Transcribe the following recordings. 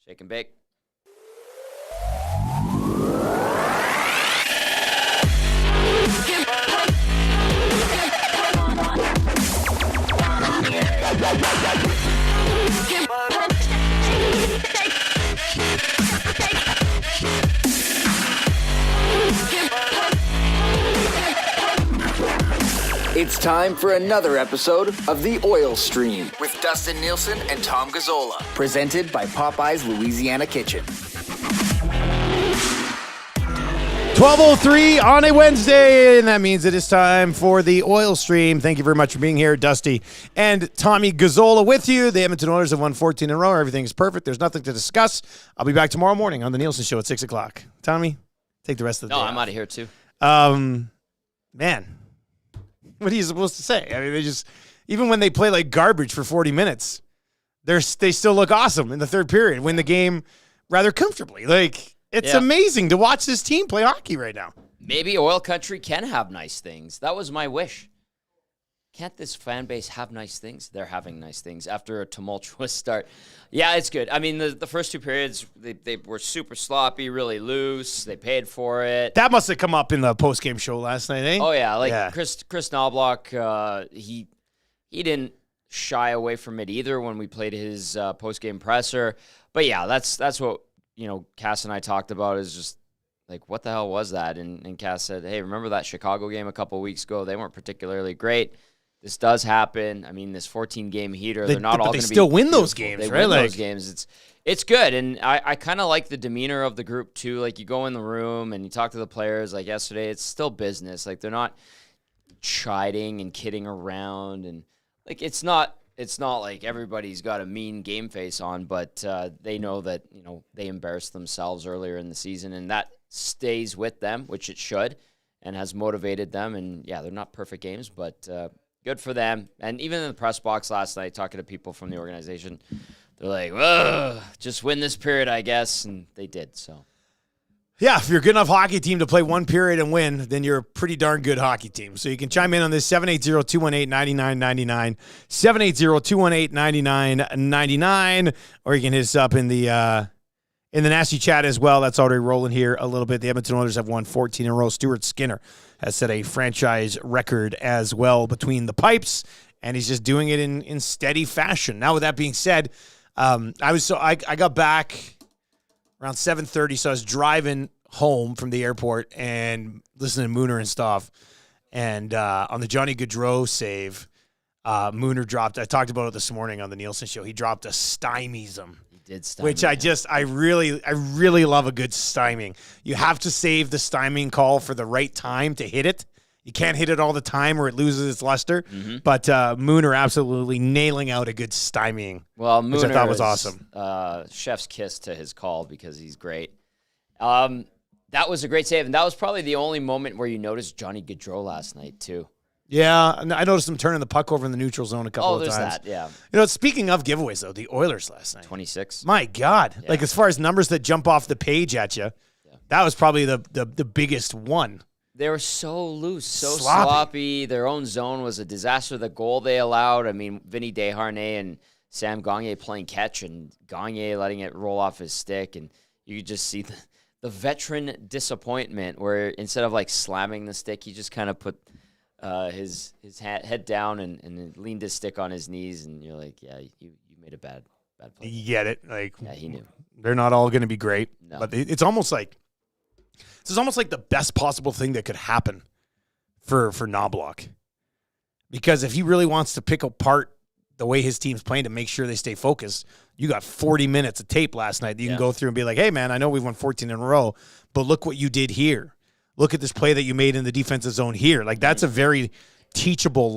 Shake and bake. It's time for another episode of The Oil Stream with Dustin Nielson and Tom Gazzola, presented by Popeyes Louisiana Kitchen. 12:03 on a Wednesday, and that means it is time for The Oil Stream. Thank you very much for being here, Dusty and Tommy Gazzola with you. The Edmonton Oilers have won 14 in a row. Everything is perfect. There's nothing to discuss. I'll be back tomorrow morning on The Nielson Show at 6 o'clock. Tommy, take the rest of the day. No, I'm out of here too. Man. What are you supposed to say? I mean, they just, even when they play like garbage for 40 minutes, they still look awesome in the third period, win the game rather comfortably. Like, it's amazing to watch this team play hockey right now. Maybe Oil Country can have nice things. That was my wish. Can't this fan base have nice things? They're having nice things after a tumultuous start. Yeah, it's good. I mean, the first two periods, they were super sloppy, really loose. They paid for it. That must have come up in the post-game show last night, eh? Oh, yeah. Chris Knobloch, he didn't shy away from it either when we played his post-game presser. But, yeah, that's what, Cass and I talked about is just, like, what the hell was that? And Cass said, hey, remember that Chicago game a couple weeks ago? They weren't particularly great. This does happen. I mean, this 14-game heater, they're not all going to be. They still win those games, they right? Win those games. It's good, and I kind of like the demeanor of the group too. Like, you go in the room and you talk to the players. Like yesterday, it's still business. Like, they're not chiding and kidding around, and like it's not like everybody's got a mean game face on. But they know that they embarrassed themselves earlier in the season, and that stays with them, which it should, and has motivated them. And yeah, they're not perfect games, but. Good for them. And even in the press box last night, talking to people from the organization, they're like, "Ugh, just win this period, I guess." And they did, so. Yeah, if you're a good enough hockey team to play one period and win, then you're a pretty darn good hockey team. So you can chime in on this, 780-218-9999, 780-218-9999, or you can hit us up in the nasty chat as well. That's already rolling here a little bit. The Edmonton Oilers have won 14 in a row. Stuart Skinner has set a franchise record as well between the pipes, and he's just doing it in steady fashion. Now, with that being said, I got back around 7:30, so I was driving home from the airport and listening to Mooner and stuff. And on the Johnny Gaudreau save, Mooner dropped. I talked about it this morning on the Nielson Show. He dropped a stymies-em. Which I really love a good styming. You have to save the styming call for the right time to hit it. You can't hit it all the time or it loses its luster. Mm-hmm. But Mooner absolutely nailing out a good styming, which I thought was awesome. Chef's kiss to his call because he's great. That was a great save, and that was probably the only moment where you noticed Johnny Gaudreau last night too. Yeah, I noticed him turning the puck over in the neutral zone a couple of times. Oh, there's that, yeah. Speaking of giveaways, though, the Oilers last night. 26. My God. Yeah. Like, as far as numbers that jump off the page at you, that was probably the biggest one. They were so loose, so sloppy. Their own zone was a disaster. The goal they allowed, I mean, Vinny Desharnais and Sam Gagner playing catch and Gagner letting it roll off his stick. And you could just see the veteran disappointment where instead of, like, slamming the stick, he just kind of put – his head down and leaned his stick on his knees, and you're like, yeah, you made a bad play. You get it? Like, yeah, he knew. They're not all going to be great, no. But it's almost like the best possible thing that could happen for Knobloch, because if he really wants to pick apart the way his team's playing to make sure they stay focused, you got 40 minutes of tape last night that you can go through and be like, hey man, I know we've won 14 in a row, but look what you did here. Look at this play that you made in the defensive zone here. Like, that's a very teachable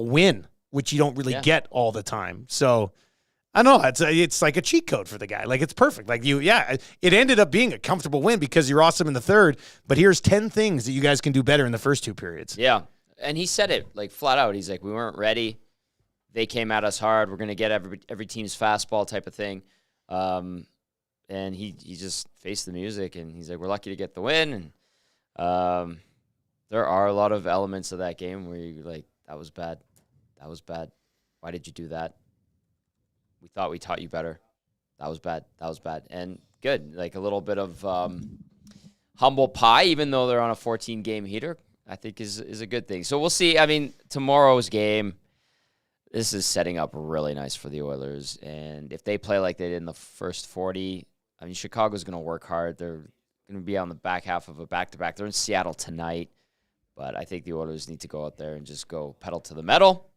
win, which you don't really get all the time. So, I don't know. It's like a cheat code for the guy. Like, it's perfect. Like, it ended up being a comfortable win because you're awesome in the third, but here's 10 things that you guys can do better in the first two periods. Yeah, and he said it, like, flat out. He's like, we weren't ready. They came at us hard. We're going to get every team's fastball type of thing. And he just faced the music, and he's like, we're lucky to get the win. And there are a lot of elements of that game where you're like, that was bad. That was bad. Why did you do that? We thought we taught you better. That was bad. And good. Like a little bit of humble pie, even though they're on a 14-game heater, I think is a good thing. So we'll see. I mean, tomorrow's game, this is setting up really nice for the Oilers. And if they play like they did in the first 40, I mean, Chicago's going to work hard. They're going to be on the back half of a back-to-back. They're in Seattle tonight. But I think the Oilers need to go out there and just go pedal to the metal.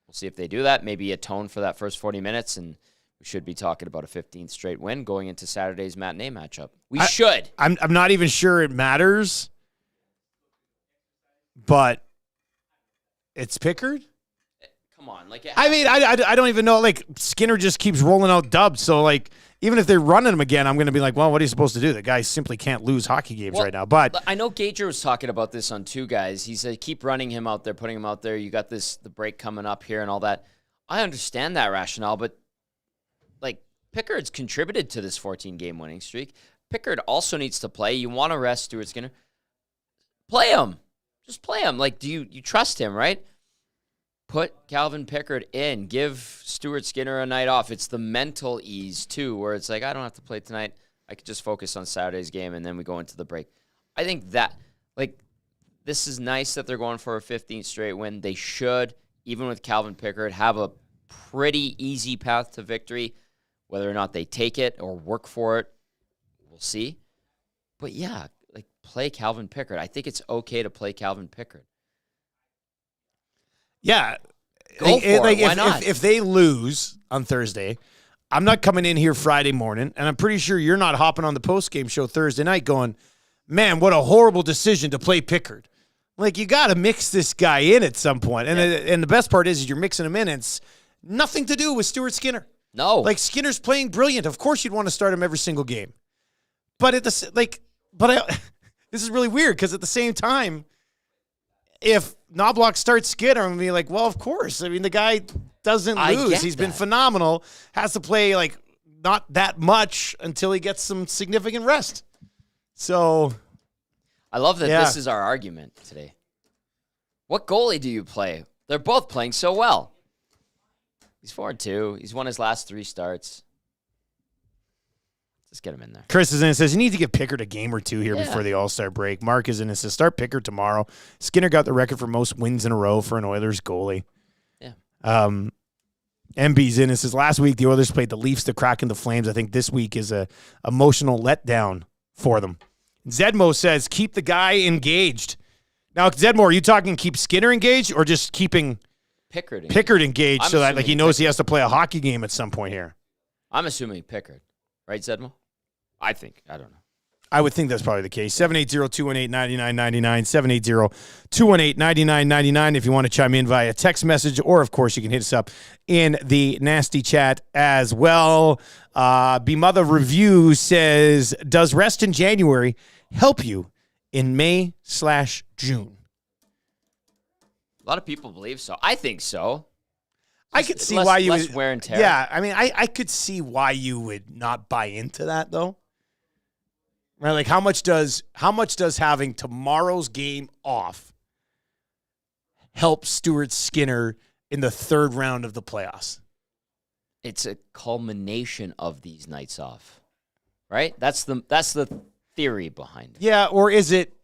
We'll see if they do that. Maybe atone for that first 40 minutes, and we should be talking about a 15th straight win going into Saturday's matinee matchup. We should. I'm not even sure it matters, but it's Pickard? Come on. I don't even know. Like, Skinner just keeps rolling out dubs, so, like, even if they're running him again, I'm going to be like, well, what are you supposed to do? The guy simply can't lose hockey games right now. But I know Gager was talking about this on Two Guys. He said, keep running him out there, putting him out there. You got the break coming up here and all that. I understand that rationale, but, like, Pickard's contributed to this 14-game winning streak. Pickard also needs to play. You want to rest Stuart Skinner. Play him. Just play him. Like, do you trust him, right? Put Calvin Pickard in. Give Stuart Skinner a night off. It's the mental ease, too, where it's like, I don't have to play tonight. I could just focus on Saturday's game, and then we go into the break. I think that, like, this is nice that they're going for a 15th straight win. They should, even with Calvin Pickard, have a pretty easy path to victory. Whether or not they take it or work for it, we'll see. But, yeah, like, play Calvin Pickard. I think it's okay to play Calvin Pickard. yeah, Go for it. Why not? If they lose on Thursday, I'm not coming in here Friday morning, and I'm pretty sure you're not hopping on the post-game show Thursday night going, man, what a horrible decision to play Pickard. Like, you got to mix this guy in at some point. And the best part is you're mixing him in, and it's nothing to do with Stuart Skinner. No. Like, Skinner's playing brilliant. Of course you'd want to start him every single game. But this is really weird because at the same time, if Knobloch starts Skinner, I'm going to be like, well, of course. I mean, the guy doesn't lose. He's been phenomenal. Has to play, like, not that much until he gets some significant rest. So I love that this is our argument today. What goalie do you play? They're both playing so well. He's 4-2. He's won his last 3 starts. Just get him in there. Chris is in and says, you need to give Pickard a game or two here before the All-Star break. Mark is in and says, start Pickard tomorrow. Skinner got the record for most wins in a row for an Oilers goalie. Yeah. MB's in and says, last week the Oilers played the Leafs to crack into Flames. I think this week is a emotional letdown for them. Zedmo says, keep the guy engaged. Now, Zedmo, are you talking keep Skinner engaged or just keeping Pickard engaged so that, like, he knows he has to play a hockey game at some point here? I'm assuming Pickard. Right, Zedmo? I think. I don't know. I would think that's probably the case. 780-218-9999, 780-218-9999 if you want to chime in via text message, or, of course, you can hit us up in the nasty chat as well. Bemother Review says, does rest in January help you in May/June? A lot of people believe so. I think so. I could see why you less would, wear and tear. Yeah, I mean, I could see why you would not buy into that, though. Right? Like, how much does having tomorrow's game off help Stuart Skinner in the 3rd round of the playoffs? It's a culmination of these nights off, right? That's the theory behind it. Yeah, or is it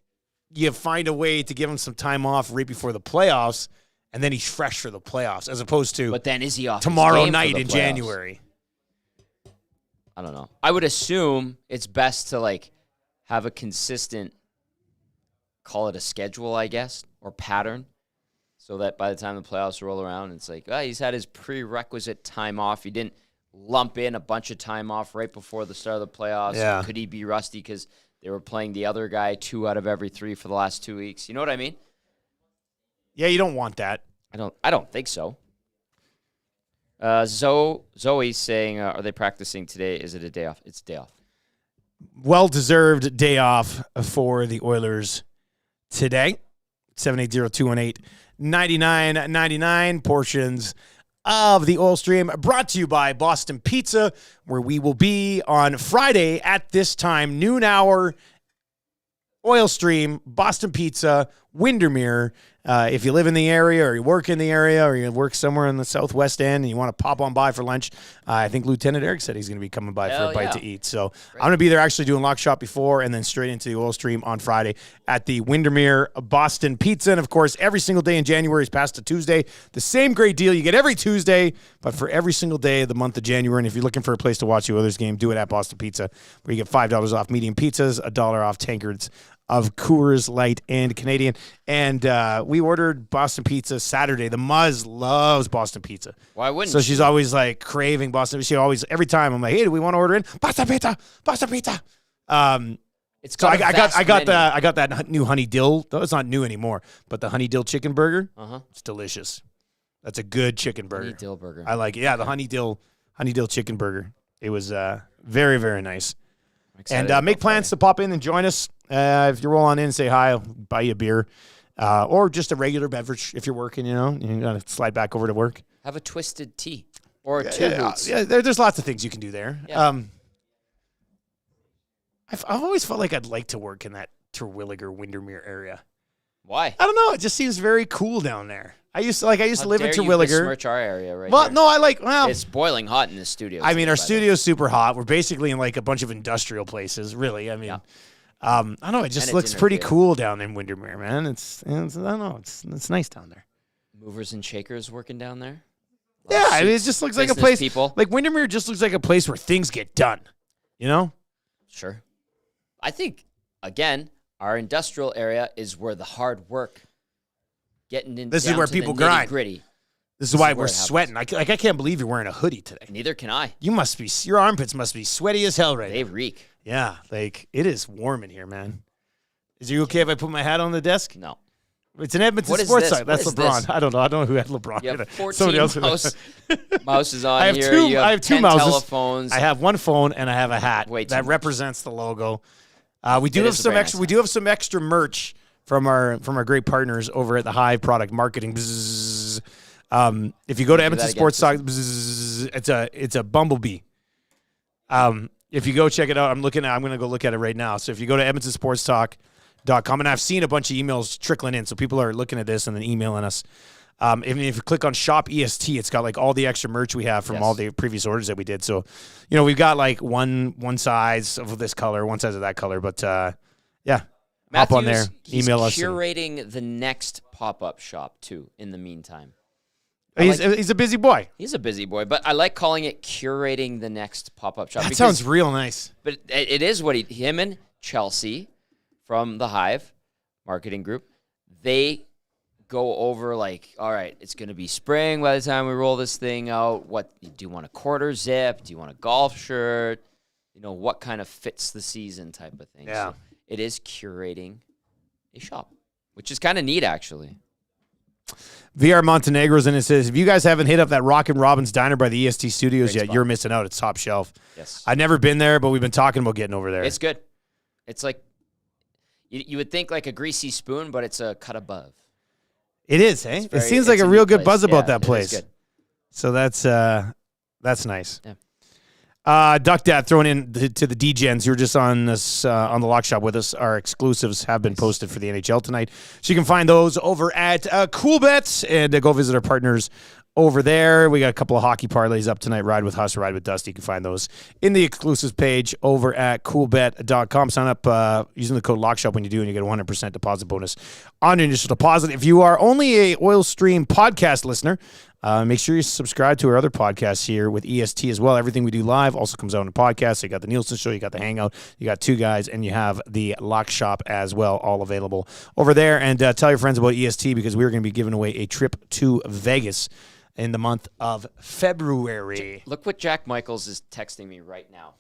you find a way to give him some time off right before the playoffs, and then he's fresh for the playoffs, as opposed to but then is he off tomorrow night in January? I don't know. I would assume it's best to, like, have a consistent, call it a schedule, I guess, or pattern, so that by the time the playoffs roll around, it's like, he's had his prerequisite time off. He didn't lump in a bunch of time off right before the start of the playoffs. Yeah. Could he be rusty because they were playing the other guy 2 out of every 3 for the last 2 weeks? You know what I mean? Yeah, you don't want that. I don't think so. Zoe's saying, are they practicing today? Is it a day off? It's a day off. Well-deserved day off for the Oilers today. 780-218-9999. Portions of the Oil Stream brought to you by Boston Pizza, where we will be on Friday at this time, noon hour. Oil Stream, Boston Pizza, Windermere. If you live in the area or you work in the area or you work somewhere in the southwest end and you want to pop on by for lunch, I think Lieutenant Eric said he's going to be coming by for a bite to eat. So I'm going to be there actually doing Lock Shop before and then straight into the oil stream on Friday at the Windermere Boston Pizza. And, of course, every single day in January is past a Tuesday. The same great deal you get every Tuesday, but for every single day of the month of January. And if you're looking for a place to watch the Oilers game, do it at Boston Pizza, where you get $5 off medium pizzas, $1 off tankards of Coors Light and Canadian. And we ordered Boston Pizza Saturday. The Muzz loves Boston Pizza. Why wouldn't So she's always like craving Boston. She always, every time I'm like, hey, do we want to order in Boston Pizza? Boston Pizza. It's So got I got that new honey dill. Though it's not new anymore, but the honey dill chicken burger. It's delicious. That's a good chicken burger. Honey dill burger. I like it. Yeah, the honey dill chicken burger. It was very, very nice. And make plans to pop in and join us. If you roll on in, say hi. I'll buy you a beer. Or just a regular beverage if you're working, you got to slide back over to work. Have a twisted tea or two boots. Yeah, there's lots of things you can do there. Yeah. I've always felt like I'd like to work in that Terwilliger, Windermere area. Why? I don't know. It just seems very cool down there. I used to live in You Terwilliger. besmirch our area right Well, here. no, It's boiling hot in this studio. I mean, our studio's super hot. We're basically in like a bunch of industrial places, really. I mean, I don't know. It just looks pretty cool down in Windermere, man. I don't know. It's nice down there. Movers and shakers working down there. Yeah, I mean, it just looks like a place. People. Like Windermere just looks like a place where things get done. You know? Sure. I think again, our industrial area is where the hard work. Getting in. This is where people grind. Gritty. This is why we're sweating. I can't believe you're wearing a hoodie today. Neither can I. Your armpits must be sweaty as hell right now. They reek. Yeah, like it is warm in here, man. Is it okay if I put my hat on the desk? No. It's an Edmonton What is sports this? site. That's What is LeBron. this? I don't know who had LeBron. You have 14 Somebody else mouses on I have here. two. You have I have 10 two mouses. telephones. I have one phone and I have a hat Way too that much. represents the logo. We do It have is a some very extra. nice We do have some extra merch from our great partners over at the Hive Product Marketing. Bzzz. If you go to Edmonton Sports Talk, it's a bumblebee. If you go check it out, I'm going to go look at it right now. So if you go to edmontonsportstalk.com, and I've seen a bunch of emails trickling in, so people are looking at this and then emailing us. If you click on Shop EST, it's got like all the extra merch we have from all the previous orders that we did. So, we've got like one size of this color, one size of that color, but yeah. Hop on there, email us. He's curating the next pop-up shop, too, in the meantime. He's a busy boy. He's a busy boy, but I like calling it curating the next pop-up shop. That sounds real nice. But it is what him and Chelsea from the Hive Marketing Group, they go over like, all right, it's going to be spring by the time we roll this thing out. What do you want, a quarter zip? Do you want a golf shirt? What kind of fits the season type of thing. Yeah. So it is curating a shop, which is kind of neat, actually. VR Montenegro's in it says, if you guys haven't hit up that Rockin' Robin's Diner by the EST Studios Great yet, spot. you're missing out. It's top shelf. Yes. I've never been there, but we've been talking about getting over there. It's good. It's like, you would think like a greasy spoon, but it's a cut above. It is, eh? It seems like a real good buzz about that place. It is good. So that's nice. Yeah. Duck Dad throwing in to the D-Gens who are just on this on the Lock Shop with us. Our exclusives have been posted for the NHL tonight. So you can find those over at CoolBet and go visit our partners over there. We got a couple of hockey parlays up tonight. Ride with Huss, Ride with Dusty. You can find those in the exclusives page over at coolbet.com. Sign up using the code LOCKSHOP when you do, and you get a 100% deposit bonus on your initial deposit. If you are only a Oil Stream podcast listener, make sure you subscribe to our other podcasts here with EST as well. Everything we do live also comes out in a podcast. So you got the Nielsen Show, you got the Hangout, you got Two Guys, and you have the Lock Shop as well, all available over there. And tell your friends about EST because we're going to be giving away a trip to Vegas in the month of February. Look what Jack Michaels is texting me right now.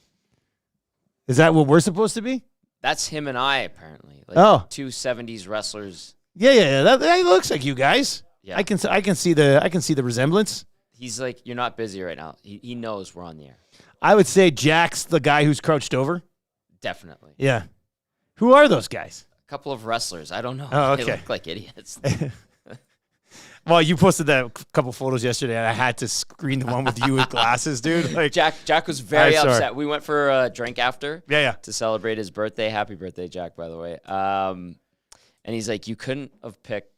Is that what we're supposed to be? That's him and I, apparently. Like two 70s wrestlers. Yeah. That looks like you guys. Yeah. I can see the resemblance. He's like, you're not busy right now. He knows we're on the air. I would say Jack's the guy who's crouched over. Definitely. Yeah. Who are those guys? A couple of wrestlers. I don't know. Oh, okay. They look like idiots. Well, you posted that couple photos yesterday, and I had to screen the one with you with glasses, dude. Like Jack was very I'm sorry. upset. We went for a drink after. Yeah. To celebrate his birthday. Happy birthday, Jack, by the way. And he's like, you couldn't have picked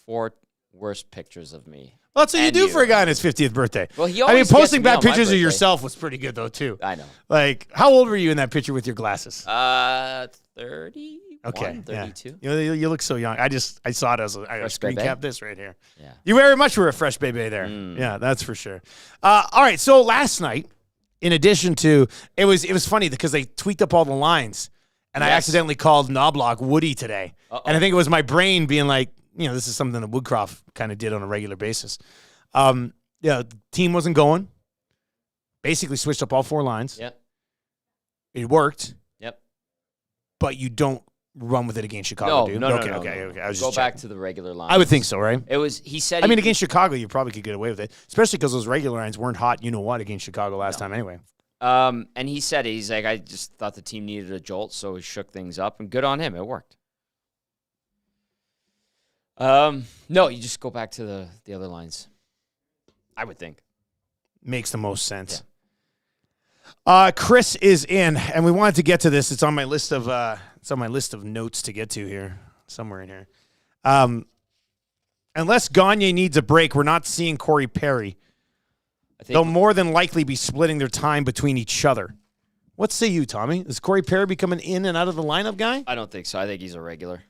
4 worse pictures of me. Well, that's what you do for a guy on his 50th birthday. Well, he always posting gets me bad on my pictures of birthday. yourself was pretty good, though, too. I know. Like, how old were you in that picture with your glasses? 30. Okay. 32. Yeah. You look so young. I saw it as I screen bebe? cap this right here. Yeah. You very much were a fresh baby there. Yeah, that's for sure. All right. So last night, in addition to it was funny because they tweaked up all the lines, and I accidentally called Knobloch Woody today, and I think it was my brain being like, this is something that Woodcroft kind of did on a regular basis. The team wasn't going. Basically switched up all 4 lines. Yep. It worked. Yep. But you don't run with it against Chicago, do you? No. Okay. I was Go just back checking. to the regular line. I would think so, right? He said. Against Chicago, you probably could get away with it, especially because those regular lines weren't hot. You know what against Chicago last time anyway. And he said he's like, I just thought the team needed a jolt, so he shook things up, and good on him. It worked. No, you just go back to the other lines. I would think makes the most sense. Yeah. Chris is in, and we wanted to get to this. It's on my list of notes to get to here, somewhere in here. Unless Gagne needs a break, we're not seeing Corey Perry. They'll more than likely be splitting their time between each other. What say you, Tommy? Is Corey Perry becoming in and out of the lineup guy? I don't think so. I think he's a regular.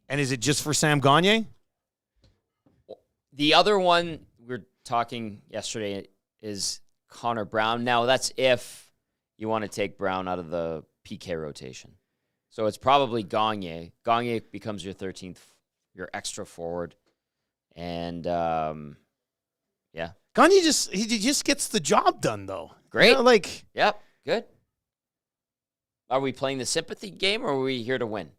And is it just for Sam Gagne? The other one we were talking yesterday is Connor Brown. Now, that's if you want to take Brown out of the PK rotation. So it's probably Gagne. Gagne becomes your 13th, your extra forward. And, yeah. Gagne he just gets the job done, though. Great. Yep, good. Are we playing the sympathy game, or are we here to win?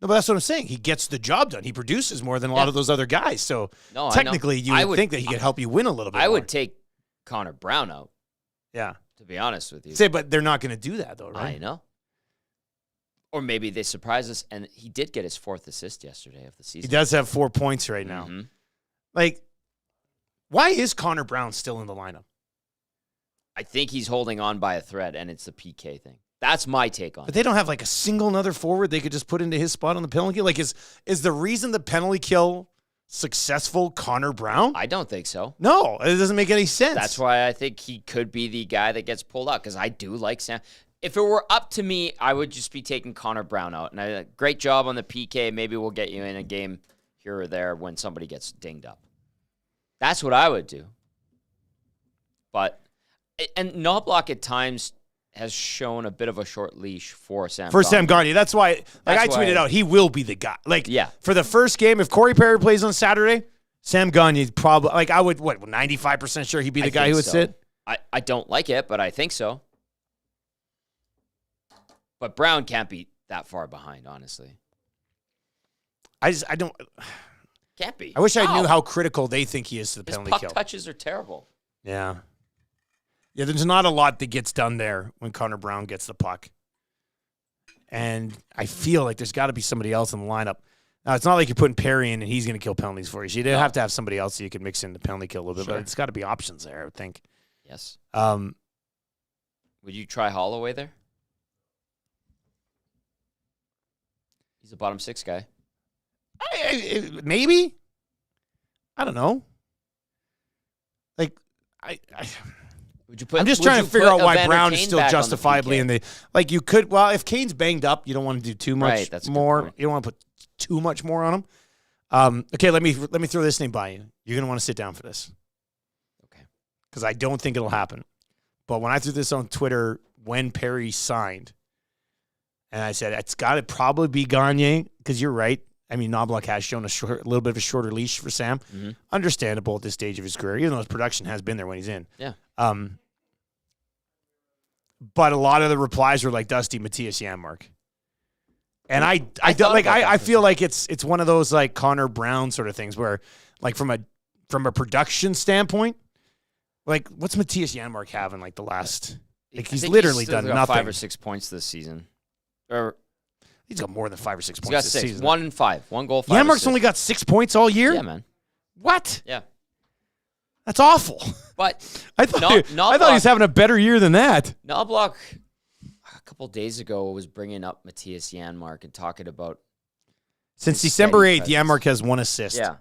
No, but that's what I'm saying. He gets the job done. He produces more than a lot of those other guys. So technically, you would think that he could help you win a little bit I more. would take Connor Brown out. Yeah. To be honest with you. But they're not going to do that, though, right? I know. Or maybe they surprise us, and he did get his 4th assist yesterday of the season. He does have 4 points right now. Why is Connor Brown still in the lineup? I think he's holding on by a thread, and it's the PK thing. That's my take on it. But they don't have a single another forward they could just put into his spot on the penalty kill? Is the reason the penalty kill successful Connor Brown? I don't think so. No, it doesn't make any sense. That's why I think he could be the guy that gets pulled out, because I do like Sam. If it were up to me, I would just be taking Connor Brown out. And great job on the PK. Maybe we'll get you in a game here or there when somebody gets dinged up. That's what I would do. And Knobloch at times has shown a bit of a short leash for Sam Gagne. Sam Gagne. That's why, I tweeted out, he will be the guy. For the first game, if Corey Perry plays on Saturday, Sam Gagne's probably, I would, 95% sure he'd be the guy who would sit? I don't like it, but I think so. But Brown can't be that far behind, honestly. I don't. Can't be. I wish I knew how critical they think he is to the penalty kill. His puck touches are terrible. Yeah. Yeah, there's not a lot that gets done there when Connor Brown gets the puck. And I feel like there's got to be somebody else in the lineup. Now, it's not like you're putting Perry in and he's going to kill penalties for you. So you have to have somebody else so you can mix in the penalty kill a little bit. But it's got to be options there, I would think. Yes. Would you try Holloway there? He's a bottom 6 guy. Maybe. I don't know. Would you put? I'm just trying to figure out why Evander Brown Kane is still back justifiably in the. You could. Well, if Kane's banged up, you don't want to do too much Right, that's a good more. point. You don't want to put too much more on him. Okay, let me throw this name by you. You're going to want to sit down for this. Okay. Because I don't think it'll happen. But when I threw this on Twitter when Perry signed, and I said it's got to probably be Gagne because you're right. I mean, Knobloch has shown a little bit of a shorter leash for Sam. Mm-hmm. Understandable at this stage of his career, even though his production has been there when he's in. Yeah. But a lot of the replies were like Dusty Matthias Janmark. And I feel like it's one of those Connor Brown sort of things where from a production standpoint, what's Matthias Janmark having the last he's literally done nothing. 5 or 6 points this season. Or he's got more than 5 or 6 points got this 6. season. 1 and 5. 1 goal, 5 Janmark's assists. only got 6 points all year? Yeah, man. What? Yeah. That's awful. But I thought he was having a better year than that. Knobloch a couple days ago was bringing up Matthias Janmark and talking about Since December 8th, Janmark has 1 assist. Yeah.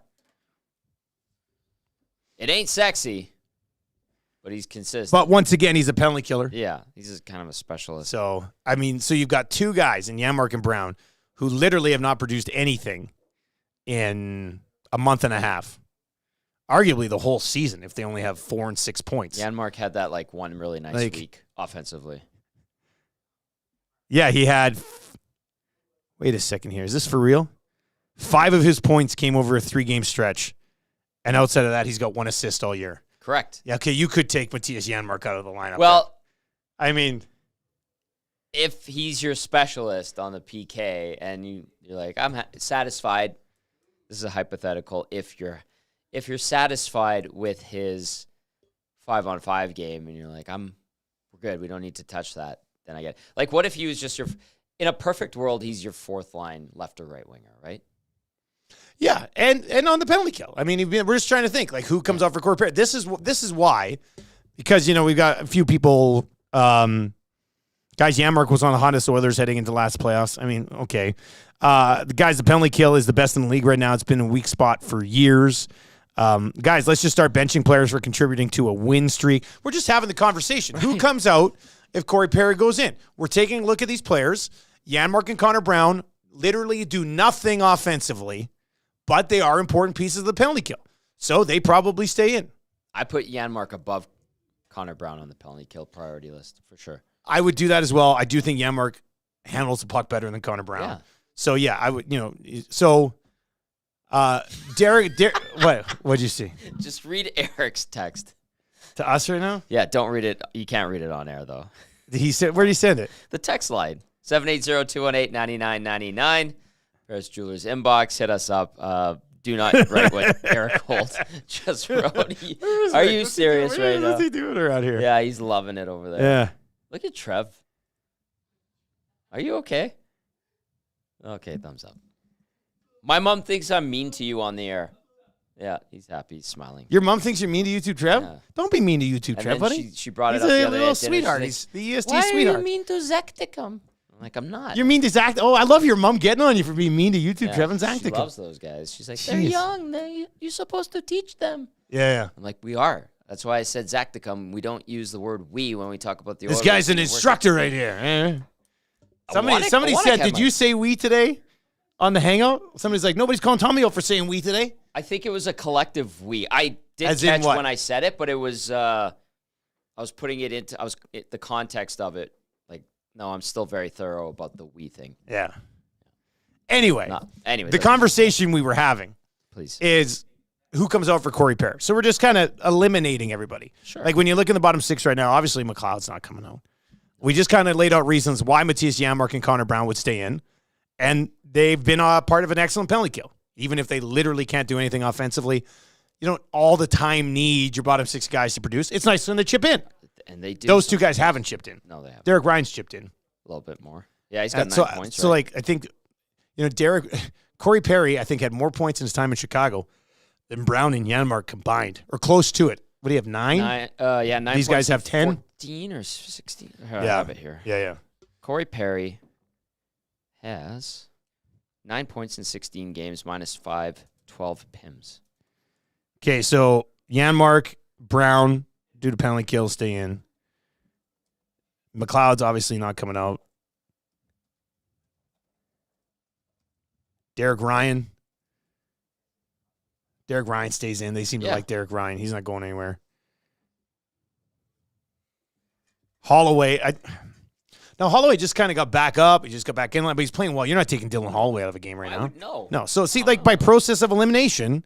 It ain't sexy, but he's consistent. But once again, he's a penalty killer. Yeah, he's just kind of a specialist. So, so you've got 2 guys in Janmark and Brown who literally have not produced anything in a month and a half. Arguably the whole season if they only have 4 and 6 points. Janmark had that one really nice week offensively. Yeah, he had. Wait a second here. Is this for real? 5 of his points came over a 3-game stretch. And outside of that, he's got 1 assist all year. Correct. Yeah, okay, you could take Matthias Janmark out of the lineup. Well, I mean, if he's your specialist on the PK and you're like, I'm satisfied. This is a hypothetical. If you're satisfied with his 5-on-5 game and you're like, we're good. We don't need to touch that. Then I get it. What if he was just in a perfect world, he's your 4th line left or right winger, right? Yeah, and on the penalty kill. I mean, we're just trying to think who comes off for Corey Perry. This is why, because we've got a few people. Guys, Janmark was on the hottest Oilers heading into last playoffs. I mean, okay, the penalty kill is the best in the league right now. It's been a weak spot for years. Guys, let's just start benching players for contributing to a win streak. We're just having the conversation. Right. Who comes out if Corey Perry goes in? We're taking a look at these players. Janmark and Connor Brown literally do nothing offensively. But they are important pieces of the penalty kill. So they probably stay in. I put Janmark above Connor Brown on the penalty kill priority list for sure. I would do that as well. I do think Janmark handles the puck better than Connor Brown. Yeah. So, yeah, I would, So, Derek, what'd you see? Just read Eric's text. To us right now? Yeah, don't read it. You can't read it on air, though. Where'd he send it? The text line, 780-218-9999. Paris Jewelers inbox, hit us up. Do not write what Eric Holt just wrote. Are you serious right now? What's he doing around here? Yeah, he's loving it over there. Yeah. Look at Trev. Are you okay? Okay, thumbs up. My mom thinks I'm mean to you on the air. Yeah, he's happy. He's smiling. Your mom thinks you're mean to YouTube, Trev? Yeah. Don't be mean to YouTube, Trev, buddy. She brought it up the other day. He's a little sweetheart. He's the EST sweetheart. Why are you mean to Zacticum? I'm like, I'm not. You're mean to Zach. Oh, I love your mom getting on you for being mean to YouTube, Trev and Zach. She loves those guys. She's like, they're young. You're supposed to teach them. Yeah. I'm like, we are. That's why I said Zacticum. We don't use the word we when we talk about the This guy's an instructor right here. Somebody said, did you say we today on the Hangout? Somebody's like, nobody's calling Tommy out for saying we today. I think it was a collective we. I did catch when I said it, but it was, I was putting it into, the context of it. No, I'm still very thorough about the we thing. Yeah. Anyway, the conversation we were having is who comes out for Corey Perry. So we're just kind of eliminating everybody. Sure. When you look in the bottom 6 right now, obviously McLeod's not coming out. We just kind of laid out reasons why Matthias Janmark and Connor Brown would stay in, and they've been a part of an excellent penalty kill. Even if they literally can't do anything offensively, you don't all the time need your bottom 6 guys to produce. It's nice when they chip in. And they do. Those 2 guys haven't chipped in. No, they haven't. Derek Ryan's chipped in. A little bit more. Yeah, he's got 9 points. So, I think, Corey Perry, I think, had more points in his time in Chicago than Brown and Janmark combined, or close to it. What do you have, 9? 9. These guys have 10? 14 or 16. I have it here. Yeah. Corey Perry has 9 points in 16 games, -5, 12 PIMs. Okay, so Janmark, Brown, due to penalty kills, stay in. McLeod's obviously not coming out. Derek Ryan stays in. They seem to like Derek Ryan. He's not going anywhere. Holloway. Now, Holloway just kind of got back up. He just got back in, but he's playing well. You're not taking Dylan Holloway out of a game right now. No. So, see, by process of elimination,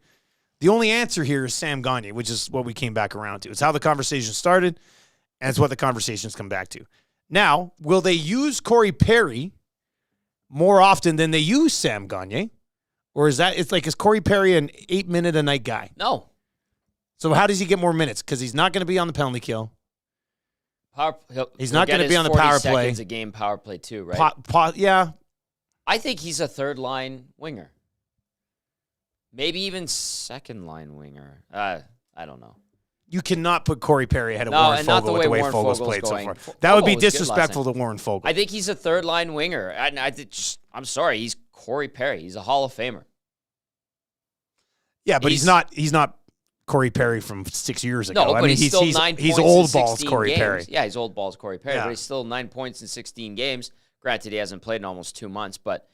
the only answer here is Sam Gagner, which is what we came back around to. It's how the conversation started, and it's what the conversations come back to. Now, will they use Corey Perry more often than they use Sam Gagner? Or is Corey Perry an 8-minute-a-night guy? No. So how does he get more minutes? Because he's not going to be on the penalty kill. He's not going to be on the power play. Seconds a game power play too, right? Yeah. I think he's a third-line winger. Maybe even second-line winger. I don't know. You cannot put Corey Perry ahead of Warren Fogle with the way Fogle's played so far. That would be disrespectful to Warren Fogle. I think he's a third-line winger. I'm sorry. He's Corey Perry. He's a Hall of Famer. Yeah, but he's not Corey Perry from 6 years ago. No, but he's still 9 points in old 16 balls Corey games. Perry. Yeah, he's old balls Corey Perry, Yeah. but he's still 9 points in 16 games. Granted, he hasn't played in almost 2 months, but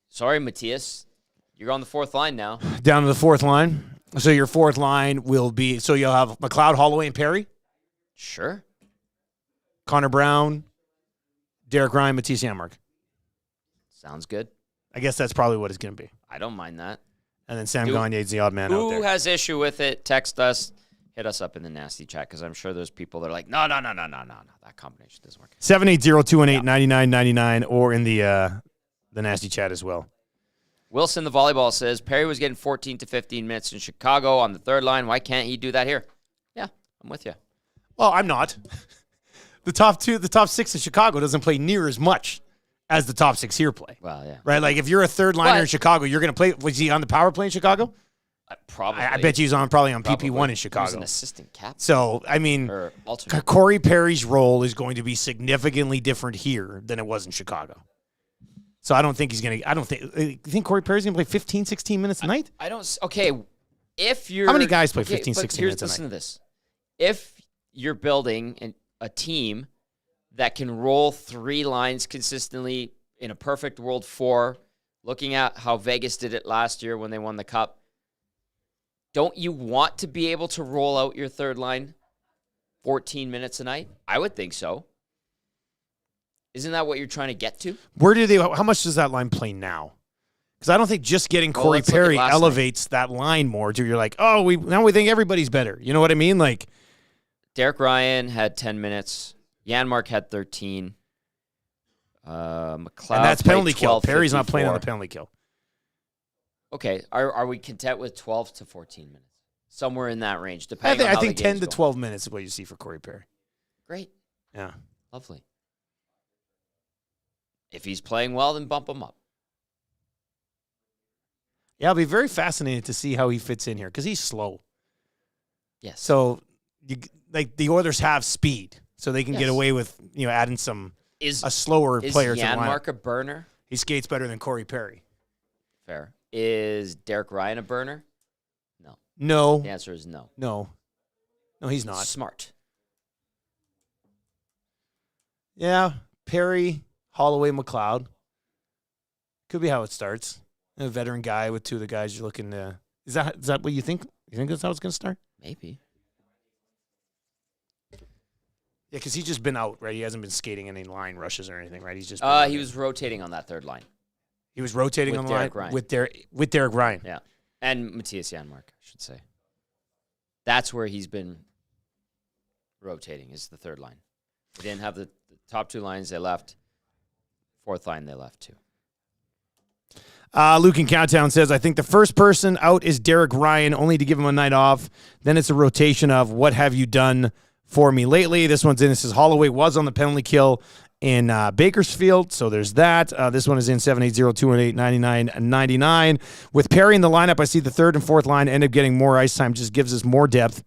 sorry, Matthias, you're on the fourth line now. Down to the fourth line. So your fourth line will be, so you'll have McLeod, Holloway, and Perry, Sure. Connor Brown, Derek Ryan, Matisse Janmark. Sounds good. I guess that's probably what it's going to be. I don't mind that. And then Sam Gagner's the odd man out Who there. has issue with it? Text us. Hit us up in the nasty chat because I'm sure there's people that are like, no. That combination doesn't work. 780-218-9999 or in the nasty chat as well. Wilson, the volleyball, says Perry was getting 14 to 15 minutes in Chicago on the third line. Why can't he do that here? Yeah, I'm with you. Well, I'm not. The top six in Chicago doesn't play near as much as the top six here play. Well, yeah. Right? Like if you're a third liner in Chicago, you're going to play. Was he on the power play in Chicago? Probably. I bet you he's probably on PP1 in Chicago. He was an assistant captain. So, I mean, Corey Perry's role is going to be significantly different here than it was in Chicago. So I don't think he's going to, you think Corey Perry's going to play 15, 16 minutes a night? Okay, if you're... How many guys play 15, 16 minutes a night? Listen to this. If you're building a team that can roll three lines consistently in a perfect world, 4, looking at how Vegas did it last year when they won the Cup, don't you want to be able to roll out your third line 14 minutes a night? I would think so. Isn't that what you're trying to get to? How much does that line play now? Because I don't think just getting Corey Perry elevates that line more to you're like, oh, now we think everybody's better. You know what I mean? Like Derek Ryan had 10 minutes. Janmark had 13. McLeod, and that's penalty kill. Perry's 54. not playing on the penalty kill. Okay, are we content with 12 to 14 minutes? Somewhere in that range, depending on how I think the 10 to game's 12 minutes is what you see for Corey Perry. Great. Yeah. Lovely. If he's playing well, then bump him up. Yeah, I'll be very fascinated to see how he fits in here because he's slow. Yes. So, the Oilers have speed, so they can get away with adding a slower player to the lineup. Is Janmark a burner? He skates better than Corey Perry. Fair. Is Derek Ryan a burner? No. No. The answer is no. No, he's not. Smart. Yeah, Perry, Holloway, McLeod. Could be how it starts. A veteran guy with two of the guys you're looking to. Is that what you think? You think that's how it's going to start? Maybe. Yeah, because he's just been out, right? He hasn't been skating any line rushes or anything, right? He's just. He was rotating on that third line. He was rotating on the line Ryan. with Derek Ryan. Yeah, and Matthias Janmark, I should say. That's where he's been rotating, is the third line. They didn't have the top two lines, they left. Fourth line, they left too. Luke in Cowtown says, I think the first person out is Derek Ryan, only to give him a night off. Then it's a rotation of what have you done for me lately. This one's in. It says Holloway was on the penalty kill in Bakersfield, so there's that. This one is in 780-218-9999. With Perry in the lineup, I see the third and fourth line end up getting more ice time, just gives us more depth,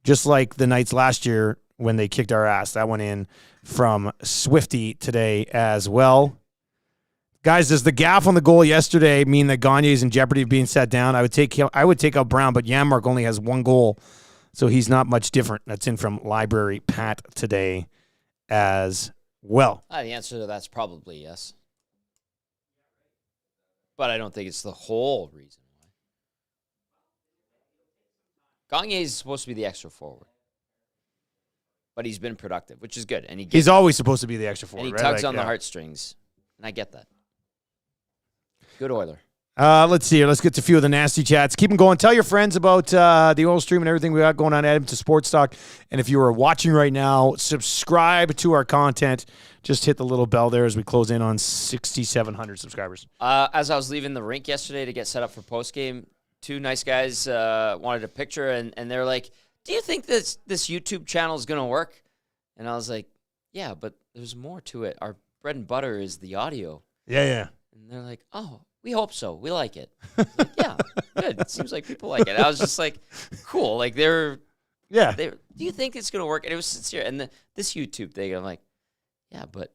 just like the Knights last year when they kicked our ass. That one in from Swifty today as well. Guys, does the gaff on the goal yesterday mean that Gagne is in jeopardy of being set down? I would take out Brown, but Janmark only has one goal, so he's not much different. That's in from Library Pat today as well. The answer to that's probably yes. But I don't think it's the whole reason why. Gagne is supposed to be the extra forward. But he's been productive, which is good. And he's always supposed to be the extra forward, and he tugs on the heartstrings. And I get that. Good Oiler. Let's see here. Let's get to a few of the nasty chats. Keep them going. Tell your friends about the oil stream and everything we got going on at Edmonton Sports Talk. And if you are watching right now, subscribe to our content. Just hit the little bell there as we close in on 6,700 subscribers. As I was leaving the rink yesterday to get set up for postgame, two nice guys wanted a picture, and they're like, do you think this YouTube channel is going to work? And I was like, yeah, but there's more to it. Our bread and butter is the audio. Yeah. And they're like, oh, we hope so. We like it. Like, yeah, good. It seems like people like it. I was just like, cool. Like do you think it's going to work? And it was sincere. And this YouTube thing, I'm like, yeah, but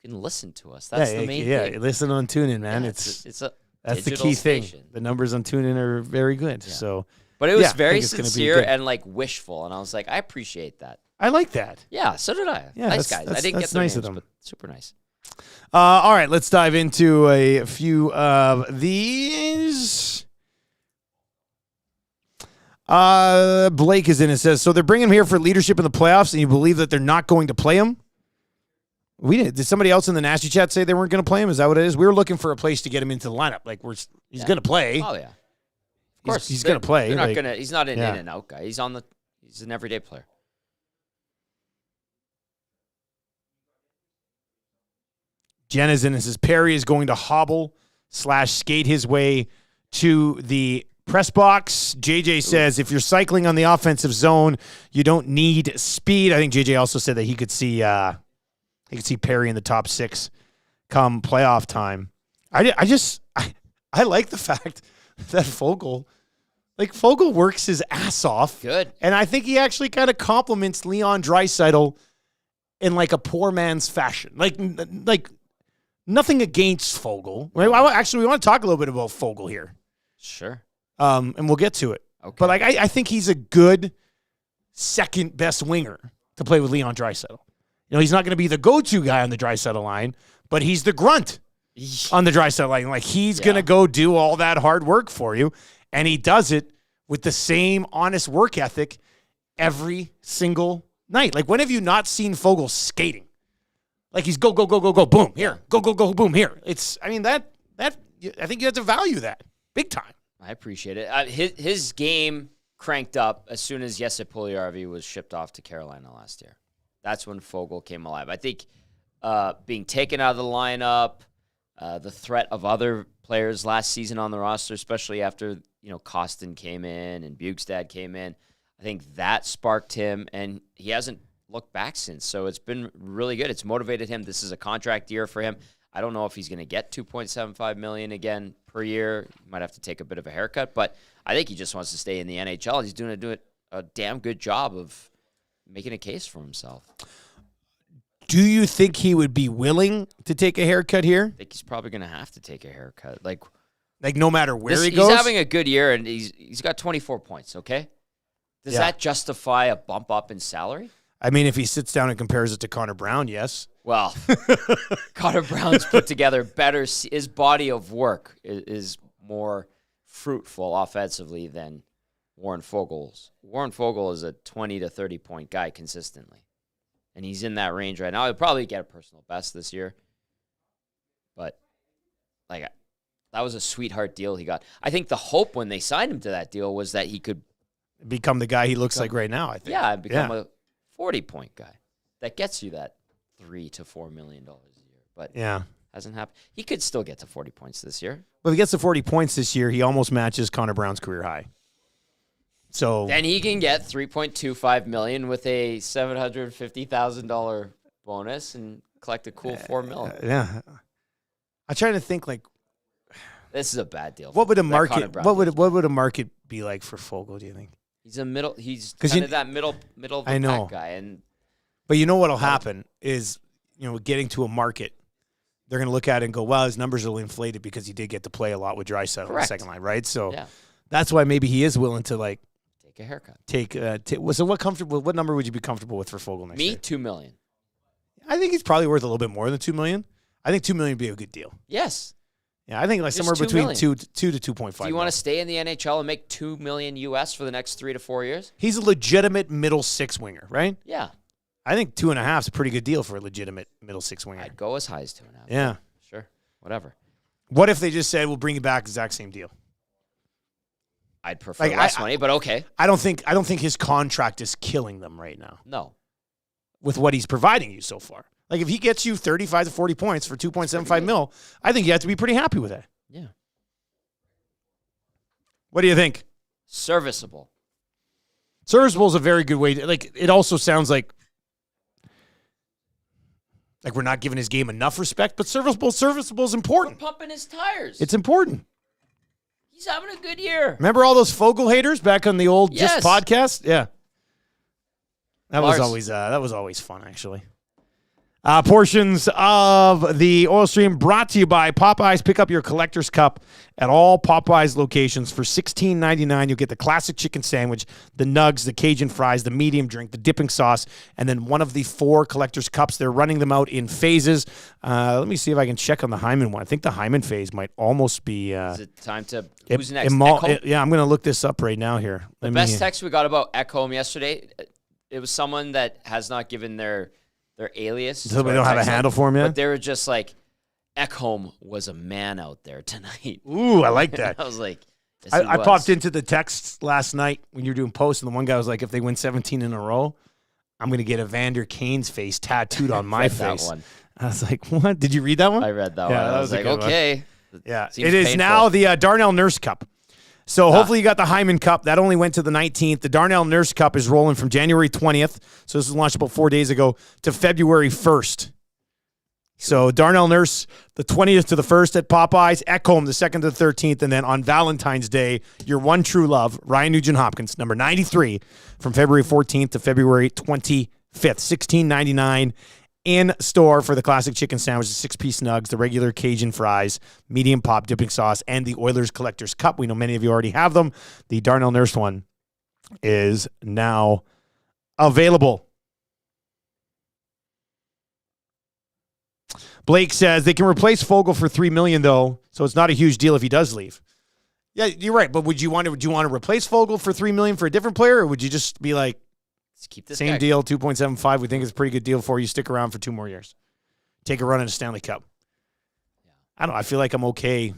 you can listen to us. That's the main thing. Yeah, listen on TuneIn, man. Yeah, that's the key station. thing. The numbers on TuneIn are very good. Yeah. So, but it was very sincere and like wishful, and I was like, I appreciate that. I like that. Yeah, so did I. Yeah, nice guys. I didn't get their nice names, of them. but super nice. All right, let's dive into a few of these. Blake is in and says, so they're bringing him here for leadership in the playoffs, and you believe that they're not going to play him? Did somebody else in the nasty chat say they weren't going to play him? Is that what it is? We were looking for a place to get him into the lineup. Like he's going to play. Oh yeah, of course he's going to play. They're not gonna. He's not an in and out guy. He's an everyday player. Jen is in and says Perry is going to hobble/skate his way to the press box. JJ says if you're cycling on the offensive zone, you don't need speed. I think JJ also said that he could see Perry in the top 6 come playoff time. I like the fact that Fogle works his ass off. Good. And I think he actually kind of compliments Leon Draisaitl in like a poor man's fashion. Like nothing against Fogle. Actually, we want to talk a little bit about Fogle here. Sure. And we'll get to it. Okay. But I think he's a good second best winger to play with Leon Draisaitl. He's not going to be the go-to guy on the Draisaitl line, but he's the grunt on the Draisaitl line. Like he's going to go do all that hard work for you, and he does it with the same honest work ethic every single night. Like when have you not seen Fogle skating? Like he's go, boom, here. Go, boom, here. I think you have to value that big time. I appreciate it. His game cranked up as soon as Jesse Puljujarvi was shipped off to Carolina last year. That's when Fogle came alive. I think being taken out of the lineup, the threat of other players last season on the roster, especially after Kostin came in and Bjugstad came in, I think that sparked him, and he hasn't looked back since. So it's been really good. It's motivated him. This is a contract year for him. I don't know if he's going to get $2.75 million again per year. He might have to take a bit of a haircut, but I think he just wants to stay in the NHL. He's doing a damn good job of making a case for himself. Do you think he would be willing to take a haircut here? I think he's probably going to have to take a haircut. Like no matter where he goes? He's having a good year, and he's got 24 points, okay? Does that justify a bump up in salary? I mean, if he sits down and compares it to Connor Brown, yes. Well, Connor Brown's put together better. His body of work is more fruitful offensively than Warren Fogle's. Warren Fogle is a 20 to 30 point guy consistently, and he's in that range right now. He'll probably get a personal best this year, but that was a sweetheart deal he got. I think the hope when they signed him to that deal was that he could become the guy he looks like right now. I think, become a 40-point guy that gets you that $3 to $4 million a year, but hasn't happened. He could still get to 40 points this year. Well, if he gets to 40 points this year, he almost matches Connor Brown's career high. So then he can get $3.25 million with a $750,000 bonus and collect a cool $4 million. Yeah, I'm trying to think this is a bad deal. What would a market? What would a market be like for Fogle? Do you think? He's kind of that middle of the pack guy, but you know what'll happen is getting to a market, they're going to look at it and go, well, his numbers are inflated because he did get to play a lot with Draisaitl on the second line, right? So that's why maybe he is willing to take a haircut. So what number would you be comfortable with for Fogle next year? Me, $2 million. I think he's probably worth a little bit more than $2 million. I think $2 million would be a good deal. Yes. Yeah, I think somewhere between 2 to 2.5. Do you want to stay in the NHL and make $2 million US for the next 3 to 4 years? He's a legitimate middle six winger, right? Yeah. I think 2.5 is a pretty good deal for a legitimate middle six winger. I'd go as high as 2.5. Yeah. Sure. Whatever. What if they just said, we'll bring you back, exact same deal? I'd prefer less money, but okay. I don't think his contract is killing them right now. No. With what he's providing you so far. Like, if he gets you 35 to 40 points for $2.75 million, I think you have to be pretty happy with that. Yeah. What do you think? Serviceable. Serviceable is a very good way to, it also sounds like we're not giving his game enough respect, but serviceable is important. We're pumping his tires. It's important. He's having a good year. Remember all those Fogle haters back on the old Just podcast? Yeah. That was always fun, actually. Portions of the oil stream brought to you by Popeyes. Pick up your collector's cup at all Popeyes locations for $16.99. You'll get the classic chicken sandwich, the nugs, the Cajun fries, the medium drink, the dipping sauce, and then one of the 4 collector's cups. They're running them out in phases. Let me see if I can check on the Hyman one. I think the Hyman phase might almost be. Is it time to? Who's next? Yeah, I'm going to look this up right now here. The best text we got about Ekholm yesterday. It was someone that has not given their alias. So we don't have a handle for him yet? But they were just like, Ekholm was a man out there tonight. Ooh, I like that. I was like, I popped into the texts last night when you were doing posts, and the one guy was like, if they win 17 in a row, I'm going to get Evander Kane's face tattooed on my face. That one. I was like, what? Did you read that one? I read that one. I was like, okay. Yeah. It is painful. Now the Darnell Nurse Cup. So hopefully you got the Hyman Cup. That only went to the 19th. The Darnell Nurse Cup is rolling from January 20th. So this was launched about 4 days ago to February 1st. So Darnell Nurse, the 20th to the 1st at Popeyes. Ekholm, the 2nd to the 13th. And then on Valentine's Day, your one true love, Ryan Nugent-Hopkins, number 93, from February 14th to February 25th. $16.99 in store for the classic chicken sandwich, the 6-piece nugs, the regular Cajun fries, medium pop dipping sauce, and the Oilers Collector's Cup. We know many of you already have them. The Darnell Nurse one is now available. Blake says they can replace Fogle for $3 million, though, so it's not a huge deal if he does leave. Yeah, you're right. But would you want to replace Fogle for $3 million for a different player, or would you just be like, let's keep this same guy. Deal, 2.75. We think it's a pretty good deal for you. Stick around for 2 more years. Take a run at a Stanley Cup. Yeah. I don't know. I feel like I'm okay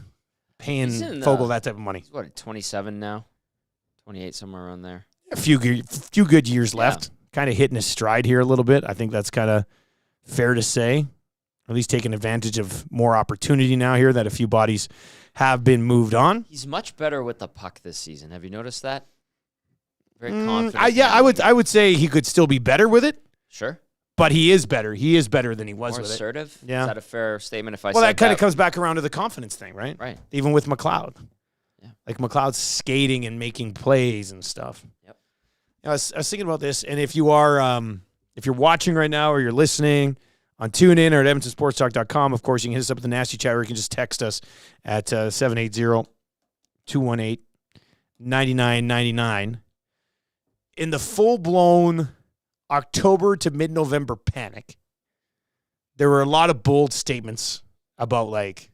paying Fogle that type of money. He's what, 27 now? 28, somewhere around there. A few good years left. Kind of hitting his stride here a little bit. I think that's kind of fair to say. At least taking advantage of more opportunity now here that a few bodies have been moved on. He's much better with the puck this season. Have you noticed that? Very confident. I would say he could still be better with it. Sure. But he is better. He is better than he was more with assertive? it. Yeah. Is that a fair statement if I said that? Well, that kind of comes back around to the confidence thing, right? Right. Even with McLeod. Yeah. Like McLeod's skating and making plays and stuff. Yep. I was thinking about this, and if you are if you're watching right now or you're listening on TuneIn or at edmontonsportstalk.com, of course, you can hit us up at the Nasty Chat, or you can just text us at 780-218-9999. In the full-blown October to mid-November panic, there were a lot of bold statements about, like,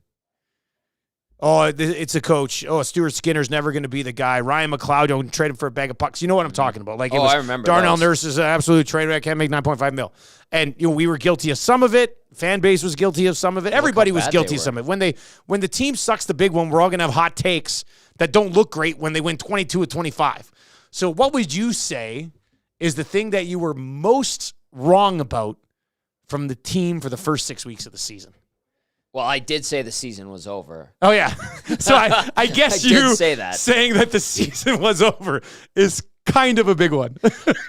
oh, it's a coach. Oh, Stuart Skinner's never going to be the guy. Ryan McLeod, don't trade him for a bag of pucks. You know what I'm talking about. Like, I remember Darnell Nurse is an absolute trade. I can't make $9.5 million. And we were guilty of some of it. Fan base was guilty of some of it. Everybody was guilty of some of it. When the team sucks the big one, we're all going to have hot takes that don't look great when they win 22 of 25. So what would you say is the thing that you were most wrong about from the team for the first 6 weeks of the season? Well, I did say the season was over. Oh, yeah. So I guess I did say that. Saying that the season was over is kind of a big one.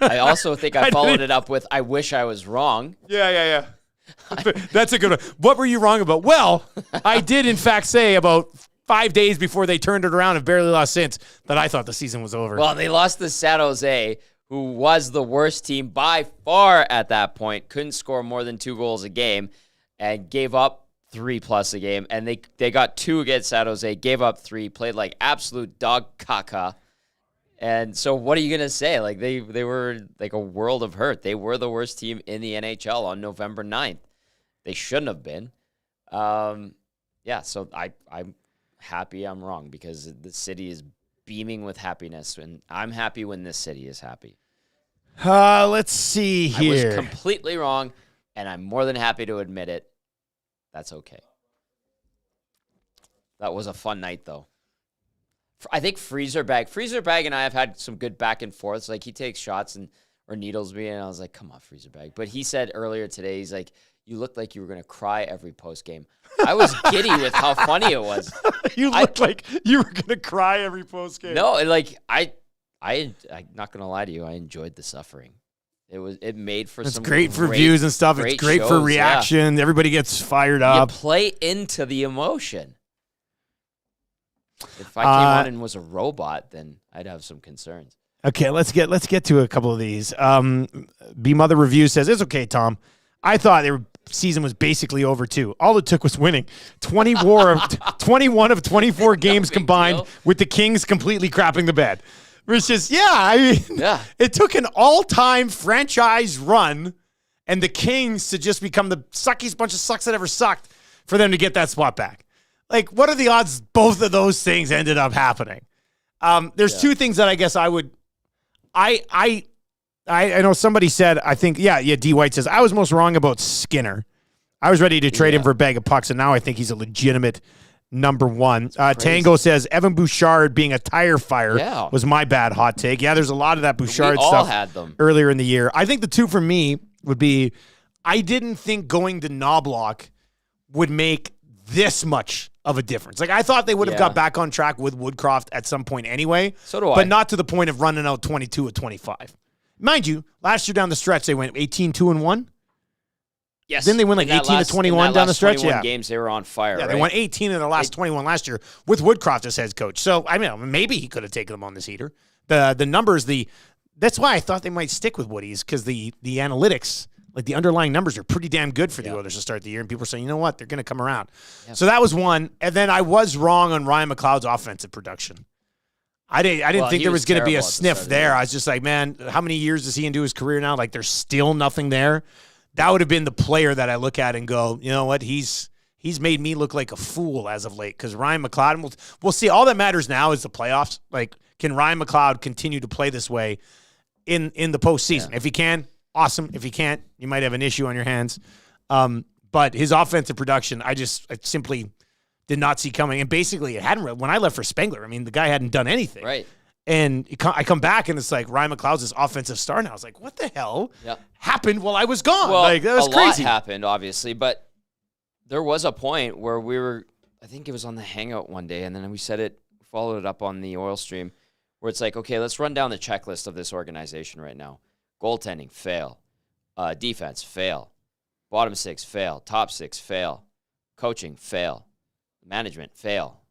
I also think I followed it up with, I wish I was wrong. Yeah. That's a good one. What were you wrong about? Well, I did, in fact, say about 5 days before they turned it around and barely lost since that I thought the season was over. Well, they lost to San Jose, who was the worst team by far at that point, couldn't score more than 2 goals a game, and gave up 3+ a game. And they got 2 against San Jose, gave up 3, played like absolute dog caca. And so what are you going to say? Like, they were like a world of hurt. They were the worst team in the NHL on November 9th. They shouldn't have been. So I'm happy I'm wrong, because the city is beaming with happiness, and I'm happy when this city is happy. Let's see here. I was completely wrong, and I'm more than happy to admit it. That's okay. That was a fun night, though. I think Freezer Bag and I have had some good back and forths. Like, he takes shots or needles me, and I was like, come on, Freezer Bag. But he said earlier today, he's like, you looked like you were going to cry every post game. I was giddy with how funny it was. You looked like you were going to cry every post game. No, like I'm not going to lie to you. I enjoyed the suffering. It made for some great for views and stuff. It's great shows, for reaction. Yeah. Everybody gets fired up. You play into the emotion. If I came on and was a robot, then I'd have some concerns. Okay, let's get to a couple of these. B Mother Review says, it's okay, Tom. I thought season was basically over too. All it took was winning 21 of 24 games combined with the Kings completely crapping the bed. It's just, it took an all-time franchise run and the Kings to just become the suckiest bunch of sucks that ever sucked for them to get that spot back. Like, what are the odds both of those things ended up happening? There's two things that I guess I would, I know somebody said, I think, D. White says, I was most wrong about Skinner. I was ready to trade him for a bag of pucks, and now I think he's a legitimate number one. Tango says, Evan Bouchard being a tire fire was my bad hot take. Yeah, there's a lot of that Bouchard stuff had them earlier in the year. I think the two for me would be, I didn't think going to Knobloch would make this much of a difference. Like, I thought they would have got back on track with Woodcroft at some point anyway. So do I. But not to the point of running out 22 of 25. Mind you, last year down the stretch, they went 18-2-1. Yes. Then they went like 18-21 down the stretch. 21 games, they were on fire. Yeah, they won 18 in the last 21 last year with Woodcroft as head coach. So, I mean, maybe he could have taken them on this heater. The numbers, that's why I thought they might stick with Woody's, because the analytics, like the underlying numbers, are pretty damn good for the Oilers to start the year. And people are saying, you know what, they're going to come around. Yep. So that was one. And then I was wrong on Ryan McLeod's offensive production. I didn't think there was going to be a sniff there. I was just like, man, how many years does he into his career now? Like, there's still nothing there. That would have been the player that I look at and go, you know what, he's made me look like a fool as of late. Because Ryan McLeod, we'll see. All that matters now is the playoffs. Like, can Ryan McLeod continue to play this way in the postseason? Yeah. If he can, awesome. If he can't, you might have an issue on your hands. But his offensive production, I simply did not see coming. And basically, it hadn't. When I left for Spengler, I mean, the guy hadn't done anything. Right. And I come back, and it's like Ryan McLeod's this offensive star now. I was like, what the hell happened while I was gone? Well, like, that was crazy. A lot happened, obviously, but there was a point where we were, I think it was on the Hangout one day, and then we followed it up on the Oil Stream, where it's like, okay, let's run down the checklist of this organization right now. Goaltending, fail. Defense, fail. Bottom six, fail. Top six, fail. Coaching, fail. Management, fail.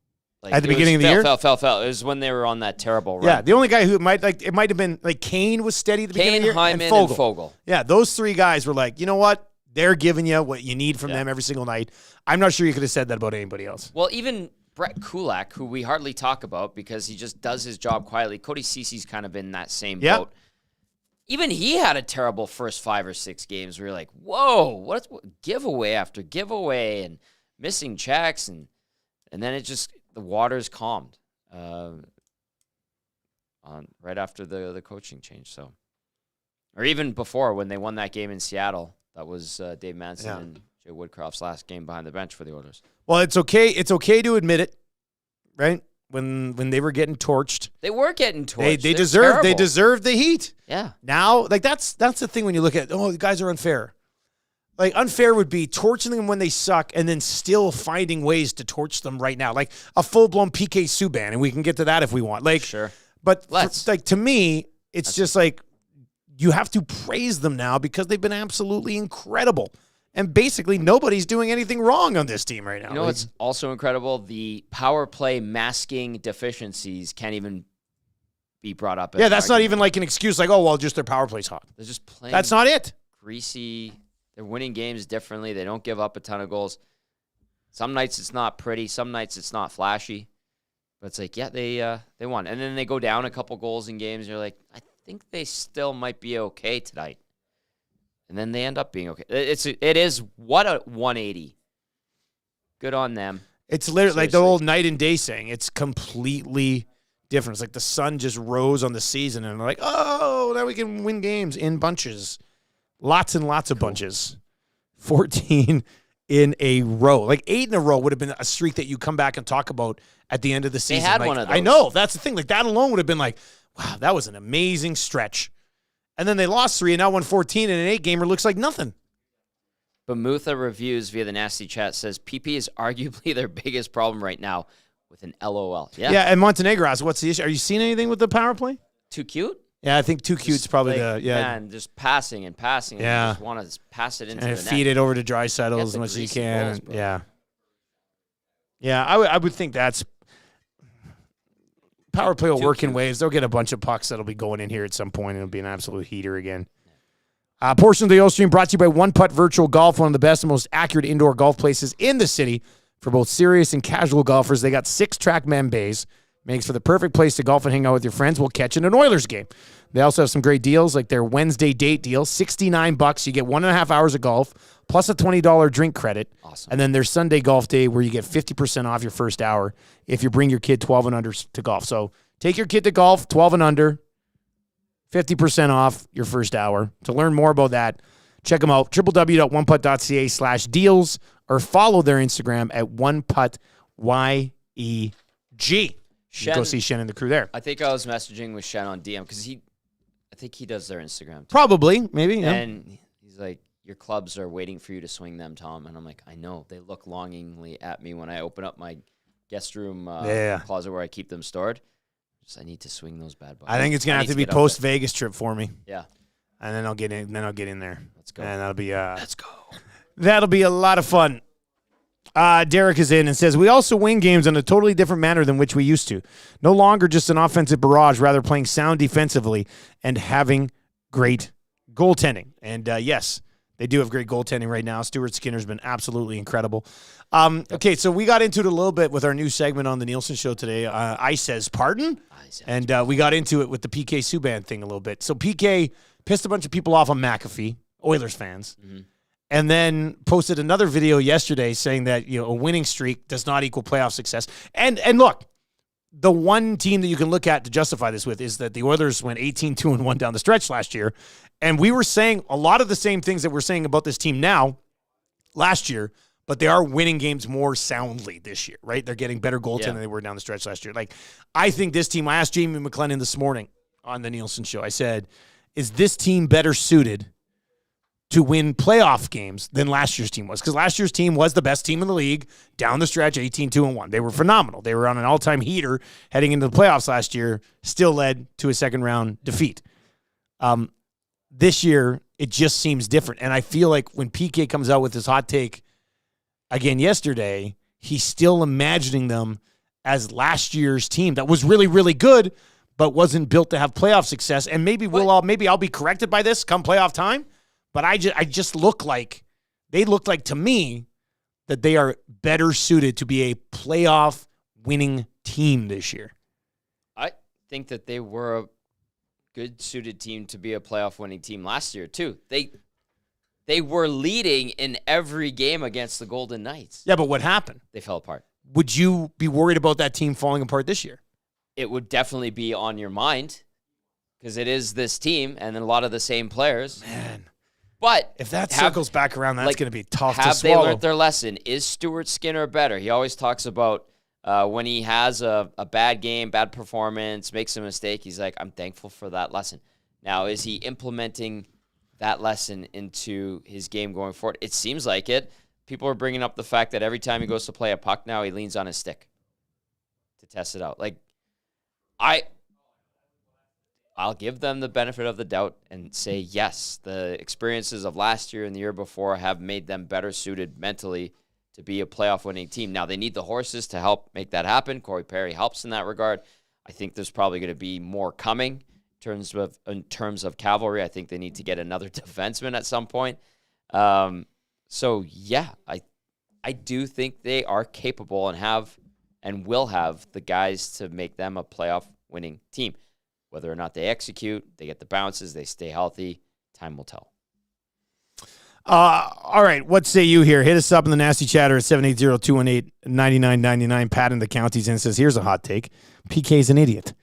Like, at the beginning of the year? Fail. It was when they were on that terrible run. Yeah, the only guy who it might have been, like, Kane was steady at the beginning of the year. Hyman, and Fogle. Yeah, those three guys were like, you know what? They're giving you what you need from them every single night. I'm not sure you could have said that about anybody else. Well, even Brett Kulak, who we hardly talk about because he just does his job quietly. Cody Cece's kind of in that same boat. Even he had a terrible first 5 or 6 games where you're like, whoa, what giveaway after giveaway and missing checks. And then it just, the waters calmed right after the coaching change. So, or even before when they won that game in Seattle, that was Dave Manson and Jay Woodcroft's last game behind the bench for the Oilers. Well, it's okay. It's okay to admit it, right? When they were getting torched, they were getting torched. They deserved the heat. Yeah. Now, like that's the thing when you look at, the guys are unfair. Like, unfair would be torching them when they suck and then still finding ways to torch them right now. Like a full-blown PK Subban, and we can get to that if we want. Like, sure. But to me, it's just like you have to praise them now because they've been absolutely incredible. And basically, nobody's doing anything wrong on this team right now. You know what's also incredible? The power play masking deficiencies can't even be brought up. That's not even like an excuse like, just their power play's hot. They're just playing. That's not it. Greasy. They're winning games differently. They don't give up a ton of goals. Some nights it's not pretty. Some nights it's not flashy. But it's like, they won. And then they go down a couple goals in games. And you're like, I think they still might be okay tonight. And then they end up being okay. It is what a 180. Good on them. It's literally like the old night and day saying. It's completely different. It's like the sun just rose on the season, and they're like, now we can win games in bunches. Lots and lots of bunches. 14 in a row. Like 8 in a row would have been a streak that you come back and talk about at the end of the season. They had one of those. I know. That's the thing. Like, that alone would have been like, wow, that was an amazing stretch. And then they lost 3 and now won 14, and an 8-gamer looks like nothing. Bamutha Reviews via the Nasty Chat says PP is arguably their biggest problem right now with an LOL. Yeah, and Montenegro asks, what's the issue? Are you seeing anything with the power play? Too cute? Yeah, I think too cute's probably Man, just passing and passing. And just want to pass it into the net. And feed it over to Draisaitl as much as you can. Balls, yeah, I would think that's power play will work in waves. They'll get a bunch of pucks that'll be going in here at some point, and it'll be an absolute heater again. Portion of the Oil Stream brought to you by One Putt Virtual Golf, one of the best and most accurate indoor golf places in the city for both serious and casual golfers. They got 6 TrackMan bays. Makes for the perfect place to golf and hang out with your friends while catching an Oilers game. They also have some great deals, like their Wednesday date deal, $69. You get 1.5 hours of golf, plus a $20 drink credit. Awesome. And then there's Sunday golf day where you get 50% off your first hour if you bring your kid 12 and under to golf. So take your kid to golf, 12 and under, 50% off your first hour. To learn more about that, check them out, www.oneputt.ca/deals, or follow their Instagram at oneputtYEG. Go see Shen and the crew there. I think I was messaging with Shen on DM because I think he does their Instagram too. Probably, maybe. Yeah. And he's like, your clubs are waiting for you to swing them, Tom. And I'm like, I know. They look longingly at me when I open up my guest room closet where I keep them stored. Just, I need to swing those bad boys. I think it's gonna have to be post Vegas trip for me. Yeah. And then I'll get in. Then I'll get in there. Let's go. And that'll be let's go. That'll be a lot of fun. Derek is in and says, we also win games in a totally different manner than which we used to. No longer just an offensive barrage, rather playing sound defensively and having great goaltending. And yes, they do have great goaltending right now. Stuart Skinner's been absolutely incredible. Okay, so we got into it a little bit with our new segment on the Nielsen Show today. I says pardon. And we got into it with the PK Subban thing a little bit. So PK pissed a bunch of people off on McAfee, Oilers fans. Mm-hmm. And then posted another video yesterday saying that, a winning streak does not equal playoff success. And look, the one team that you can look at to justify this with is that the Oilers went 18-2-1 down the stretch last year. And we were saying a lot of the same things that we're saying about this team now last year, but they are winning games more soundly this year, right? They're getting better goaltending than they were down the stretch last year. Like, I think this team, I asked Jamie McLennan this morning on the Nielsen Show, I said, is this team better suited to win playoff games than last year's team was? Because last year's team was the best team in the league down the stretch, 18-2-1. They were phenomenal. They were on an all-time heater heading into the playoffs last year, still led to a second-round defeat. This year, it just seems different. And I feel like when PK comes out with his hot take again yesterday, he's still imagining them as last year's team that was really, really good, but wasn't built to have playoff success. And maybe I'll be corrected by this come playoff time. But I just they look like to me that they are better suited to be a playoff winning team this year. I think that they were a good suited team to be a playoff winning team last year too. They were leading in every game against the Golden Knights. Yeah, but what happened? They fell apart. Would you be worried about that team falling apart this year? It would definitely be on your mind because it is this team and a lot of the same players. Man. But if that circles back around, that's going to be tough to swallow. Have they learned their lesson? Is Stuart Skinner better? He always talks about when he has a bad game, bad performance, makes a mistake, he's like, I'm thankful for that lesson. Now, is he implementing that lesson into his game going forward? It seems like it. People are bringing up the fact that every time he goes to play a puck now, he leans on his stick to test it out. Like, I'll give them the benefit of the doubt and say, yes, the experiences of last year and the year before have made them better suited mentally to be a playoff winning team. Now, they need the horses to help make that happen. Corey Perry helps in that regard. I think there's probably going to be more coming in terms of cavalry. I think they need to get another defenseman at some point. So, yeah, I do think they are capable and will have the guys to make them a playoff winning team. Whether or not they execute, they get the bounces, they stay healthy, time will tell. All right, what say you here? Hit us up in the Nasty Chatter at 780-218-9999. Pat in the counties and says, here's a hot take. PK's an idiot.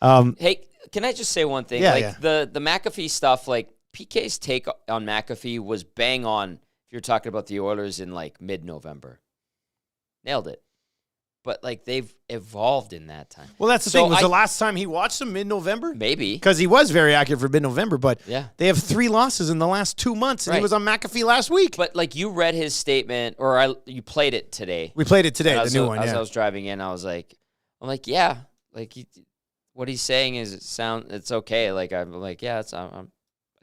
Hey, can I just say one thing? Yeah. The McAfee stuff, like PK's take on McAfee was bang on if you're talking about the Oilers in like mid-November. Nailed it. But, like, they've evolved in that time. Well, that's the thing. Was the last time he watched them mid-November? Maybe. Because he was very accurate for mid-November, but yeah. They have 3 losses in the last 2 months, and he was on McAfee last week. But, like, you read his statement, or you played it today. We played it today, the new one, As I was driving in, I'm like, yeah. Like, what he's saying is it's okay. Like, I'm like, yeah, I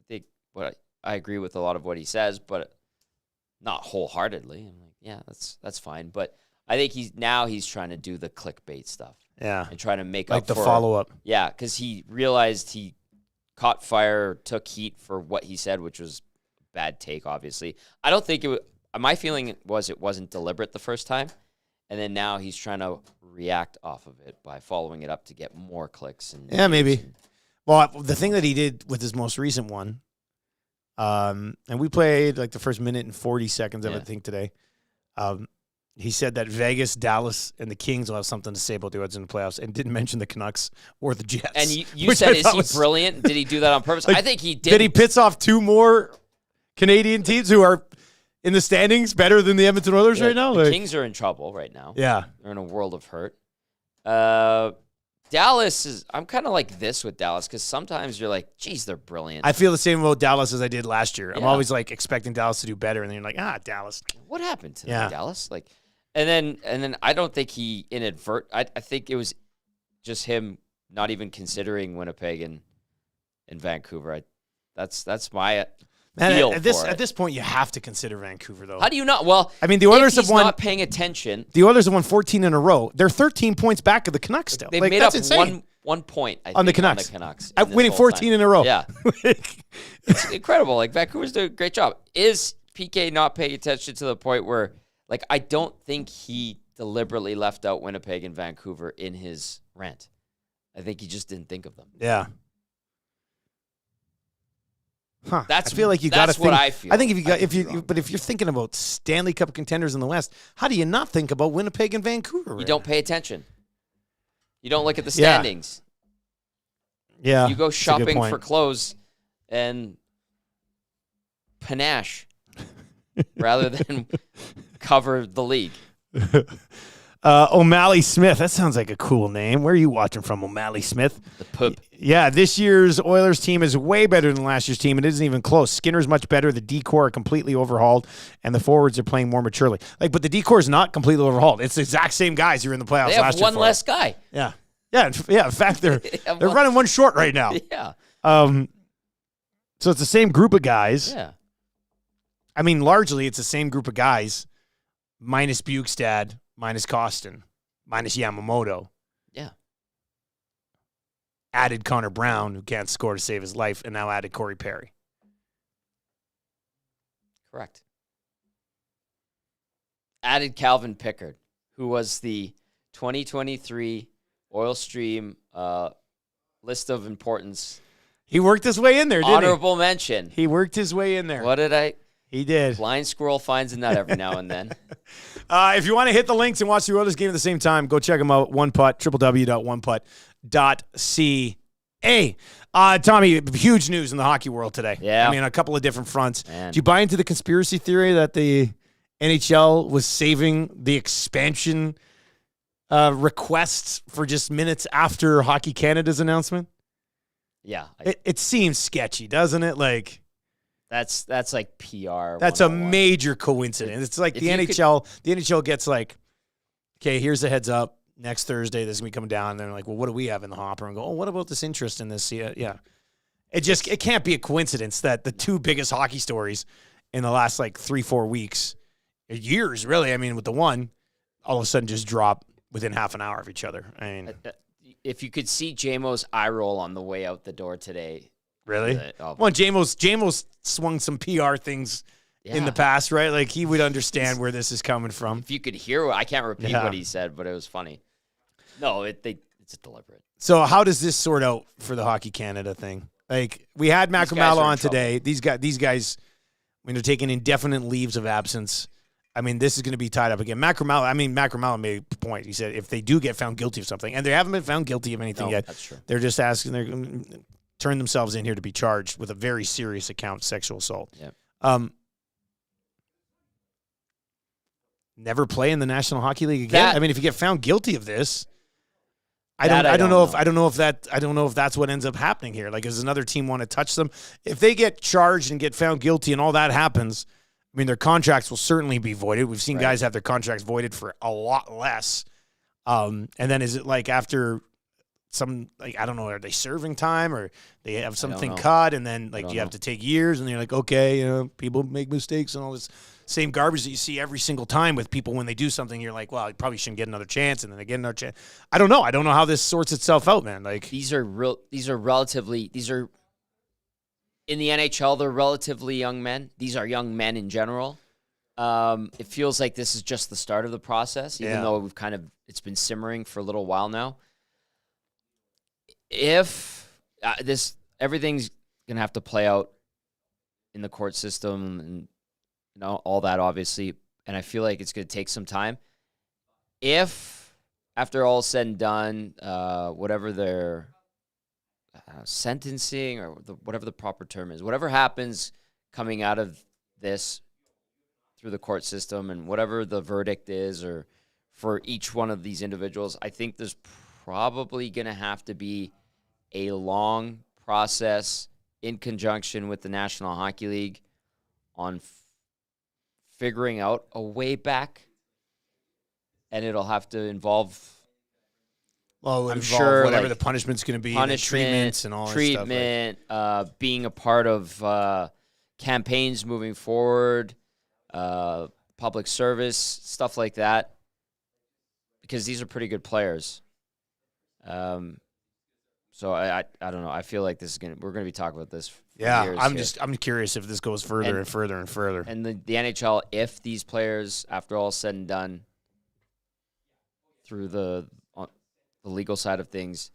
think I agree with a lot of what he says, but not wholeheartedly. I'm like, yeah, that's fine. But I think he's trying to do the clickbait stuff. Yeah. And trying to make up for the follow-up. Yeah, because he realized he caught fire, took heat for what he said, which was a bad take, obviously. I don't think it was, my feeling was it wasn't deliberate the first time, and then now he's trying to react off of it by following it up to get more clicks. And yeah, maybe. Well, the thing that he did with his most recent one, and we played like the first minute and 40 seconds of it, I think, today. He said that Vegas, Dallas, and the Kings will have something to say about the odds in the playoffs, and didn't mention the Canucks or the Jets. And you said, is he brilliant? Did he do that on purpose? Like, I think he did. Did he piss off two more Canadian teams who are in the standings better than the Edmonton Oilers right now? The Kings are in trouble right now. Yeah. They're in a world of hurt. Dallas is, I'm kind of like this with Dallas because sometimes you're like, geez, they're brilliant. I feel the same about Dallas as I did last year. I'm always like expecting Dallas to do better, and then you're like, Dallas. What happened to them, Dallas? Like, and then I don't think he I think it was just him not even considering Winnipeg and Vancouver. That's my feel at this point, you have to consider Vancouver, though. How do you not? Well, I mean, the Oilers if have won. Not paying attention. The Oilers have won 14 in a row. They're 13 points back of the Canucks still. They've like, made that's up insane. one point on the Canucks. Winning 14 in a row. Yeah, it's incredible. Like Vancouver's doing a great job. Is PK not paying attention to the point where, like, I don't think he deliberately left out Winnipeg and Vancouver in his rant. I think he just didn't think of them. Yeah. Huh. I feel like you got to think. That's what I feel. I think if you're thinking about Stanley Cup contenders in the West, how do you not think about Winnipeg and Vancouver? You don't pay attention. You don't look at the standings. Yeah. You go shopping for clothes and panache rather than cover the league. O'Malley Smith. That sounds like a cool name. Where are you watching from, O'Malley Smith? The Pup. Yeah, this year's Oilers team is way better than last year's team. It isn't even close. Skinner's much better. The D-core are completely overhauled, and the forwards are playing more maturely. But the D-core is not completely overhauled. It's the exact same guys who were in the playoffs last year. They have one less guy. Yeah. In fact, they're running one short right now. Yeah. So it's the same group of guys. Yeah. I mean, largely it's the same group of guys, minus Bukestad, minus Costin, minus Yamamoto. Yeah. Added Connor Brown, who can't score to save his life, and now added Corey Perry. Correct. Added Calvin Pickard, who was the 2023 Oil Stream list of importance. He worked his way in there, didn't he? Honorable mention. He worked his way in there. What did I? He did. Blind squirrel finds a nut every now and then. If you want to hit the links and watch the Oilers game at the same time, go check them out. OnePutt, www.oneputt.ca. Tommy, huge news in the hockey world today. Yeah. I mean, a couple of different fronts. Man. Do you buy into the conspiracy theory that the NHL was saving the expansion requests for just minutes after Hockey Canada's announcement? Yeah. It seems sketchy, doesn't it? Like... That's like PR. That's a major coincidence. It's like the NHL gets like, okay, here's the heads up. Next Thursday, this is going to be coming down. And they're like, well, what do we have in the hopper? And go, what about this interest in this? Yeah. It can't be a coincidence that the two biggest hockey stories in the last like 3-4 weeks, years really, I mean, with the one, all of a sudden just drop within half an hour of each other. I mean, if you could see JMO's eye roll on the way out the door today. Really? Well, JMO's swung some PR things in the past, right? Like, he would understand where this is coming from. If you could hear, I can't repeat what he said, but it was funny. No, it's deliberate. So how does this sort out for the Hockey Canada thing? Like, we had Macramala on today. These guys, I mean, they're taking indefinite leaves of absence. I mean, this is going to be tied up again. Macramala made a point. He said if they do get found guilty of something, and they haven't been found guilty of anything yet, that's true. They're just asking, turn themselves in here to be charged with a very serious account, sexual assault. Yep. Never play in the National Hockey League again. I mean, if you get found guilty of this, I don't know if that's what ends up happening here. Like, does another team want to touch them? If they get charged and get found guilty and all that happens, I mean, their contracts will certainly be voided. We've seen guys have their contracts voided for a lot less. And then is it like after some, like, I don't know, are they serving time or they have something cut and then like you have to take years and you're like, okay, people make mistakes and all this same garbage that you see every single time with people when they do something. You're like, well, you probably shouldn't get another chance, and then they get another chance. I don't know how this sorts itself out, man. Like, these are in the NHL, they're relatively young men. These are young men in general. It feels like this is just the start of the process, even though it's been simmering for a little while now. If everything's gonna have to play out in the court system and all that, obviously, and I feel like it's gonna take some time. If after all is said and done, whatever their sentencing or whatever the proper term is, whatever happens coming out of this through the court system and whatever the verdict is, or for each one of these individuals, I think there's probably going to have to be a long process in conjunction with the National Hockey League on figuring out a way back, and it'll have to involve... Well, I'm sure whatever the punishment's going to be, treatments and all that stuff. Being a part of campaigns moving forward, public service, stuff like that, because these are pretty good players. So I don't know. I feel like we're gonna be talking about this. I'm curious if this goes further and further and further. And the NHL, if these players, after all said and done, through the legal side of things,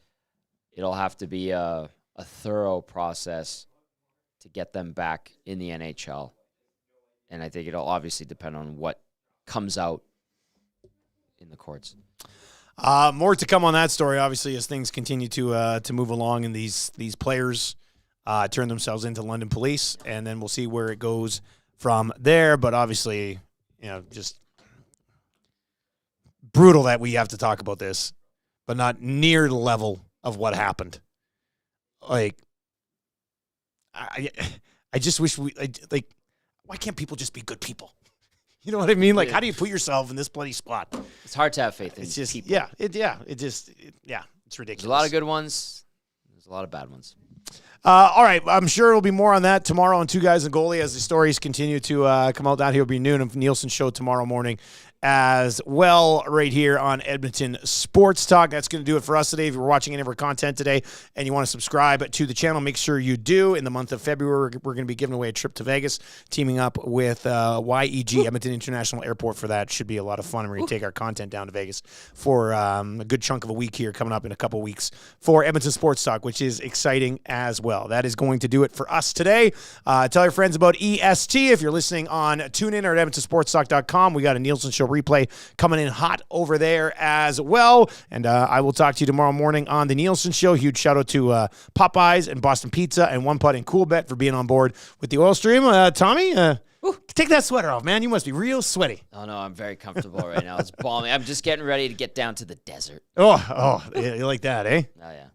it'll have to be a thorough process to get them back in the NHL. And I think it'll obviously depend on what comes out in the courts. More to come on that story, obviously, as things continue to move along and these players turn themselves into London police, and then we'll see where it goes from there. But obviously, just brutal that we have to talk about this, but not near the level of what happened. Like, I just wish why can't people just be good people? You know what I mean? Like, how do you put yourself in this bloody spot? It's hard to have faith in it's just, people. It's ridiculous. There's a lot of good ones. There's a lot of bad ones. All right, I'm sure there'll be more on that tomorrow on Two Guys and Goalie as the stories continue to come out. Down here will be noon of Nielson show tomorrow morning as well, right here on Edmonton Sports Talk. That's going to do it for us today. If you're watching any of our content today and you want to subscribe to the channel, make sure you do. In the month of February, we're going to be giving away a trip to Vegas, teaming up with YEG, Edmonton International Airport for that. Should be a lot of fun. We're going to take our content down to Vegas for a good chunk of a week here coming up in a couple weeks for Edmonton Sports Talk, which is exciting as well. That is going to do it for us today. Tell your friends about EST. If you're listening on TuneIn or at EdmontonSportsTalk.com, we got a Nielsen Show replay coming in hot over there as well. And I will talk to you tomorrow morning on the Nielsen Show. Huge shout out to Popeyes and Boston Pizza and One Putt and Cool Bet for being on board with the oil stream. Tommy, take that sweater off, man. You must be real sweaty. Oh, no, I'm very comfortable right now. It's balmy. I'm just getting ready to get down to the desert. Oh, you like that, eh? Oh, yeah.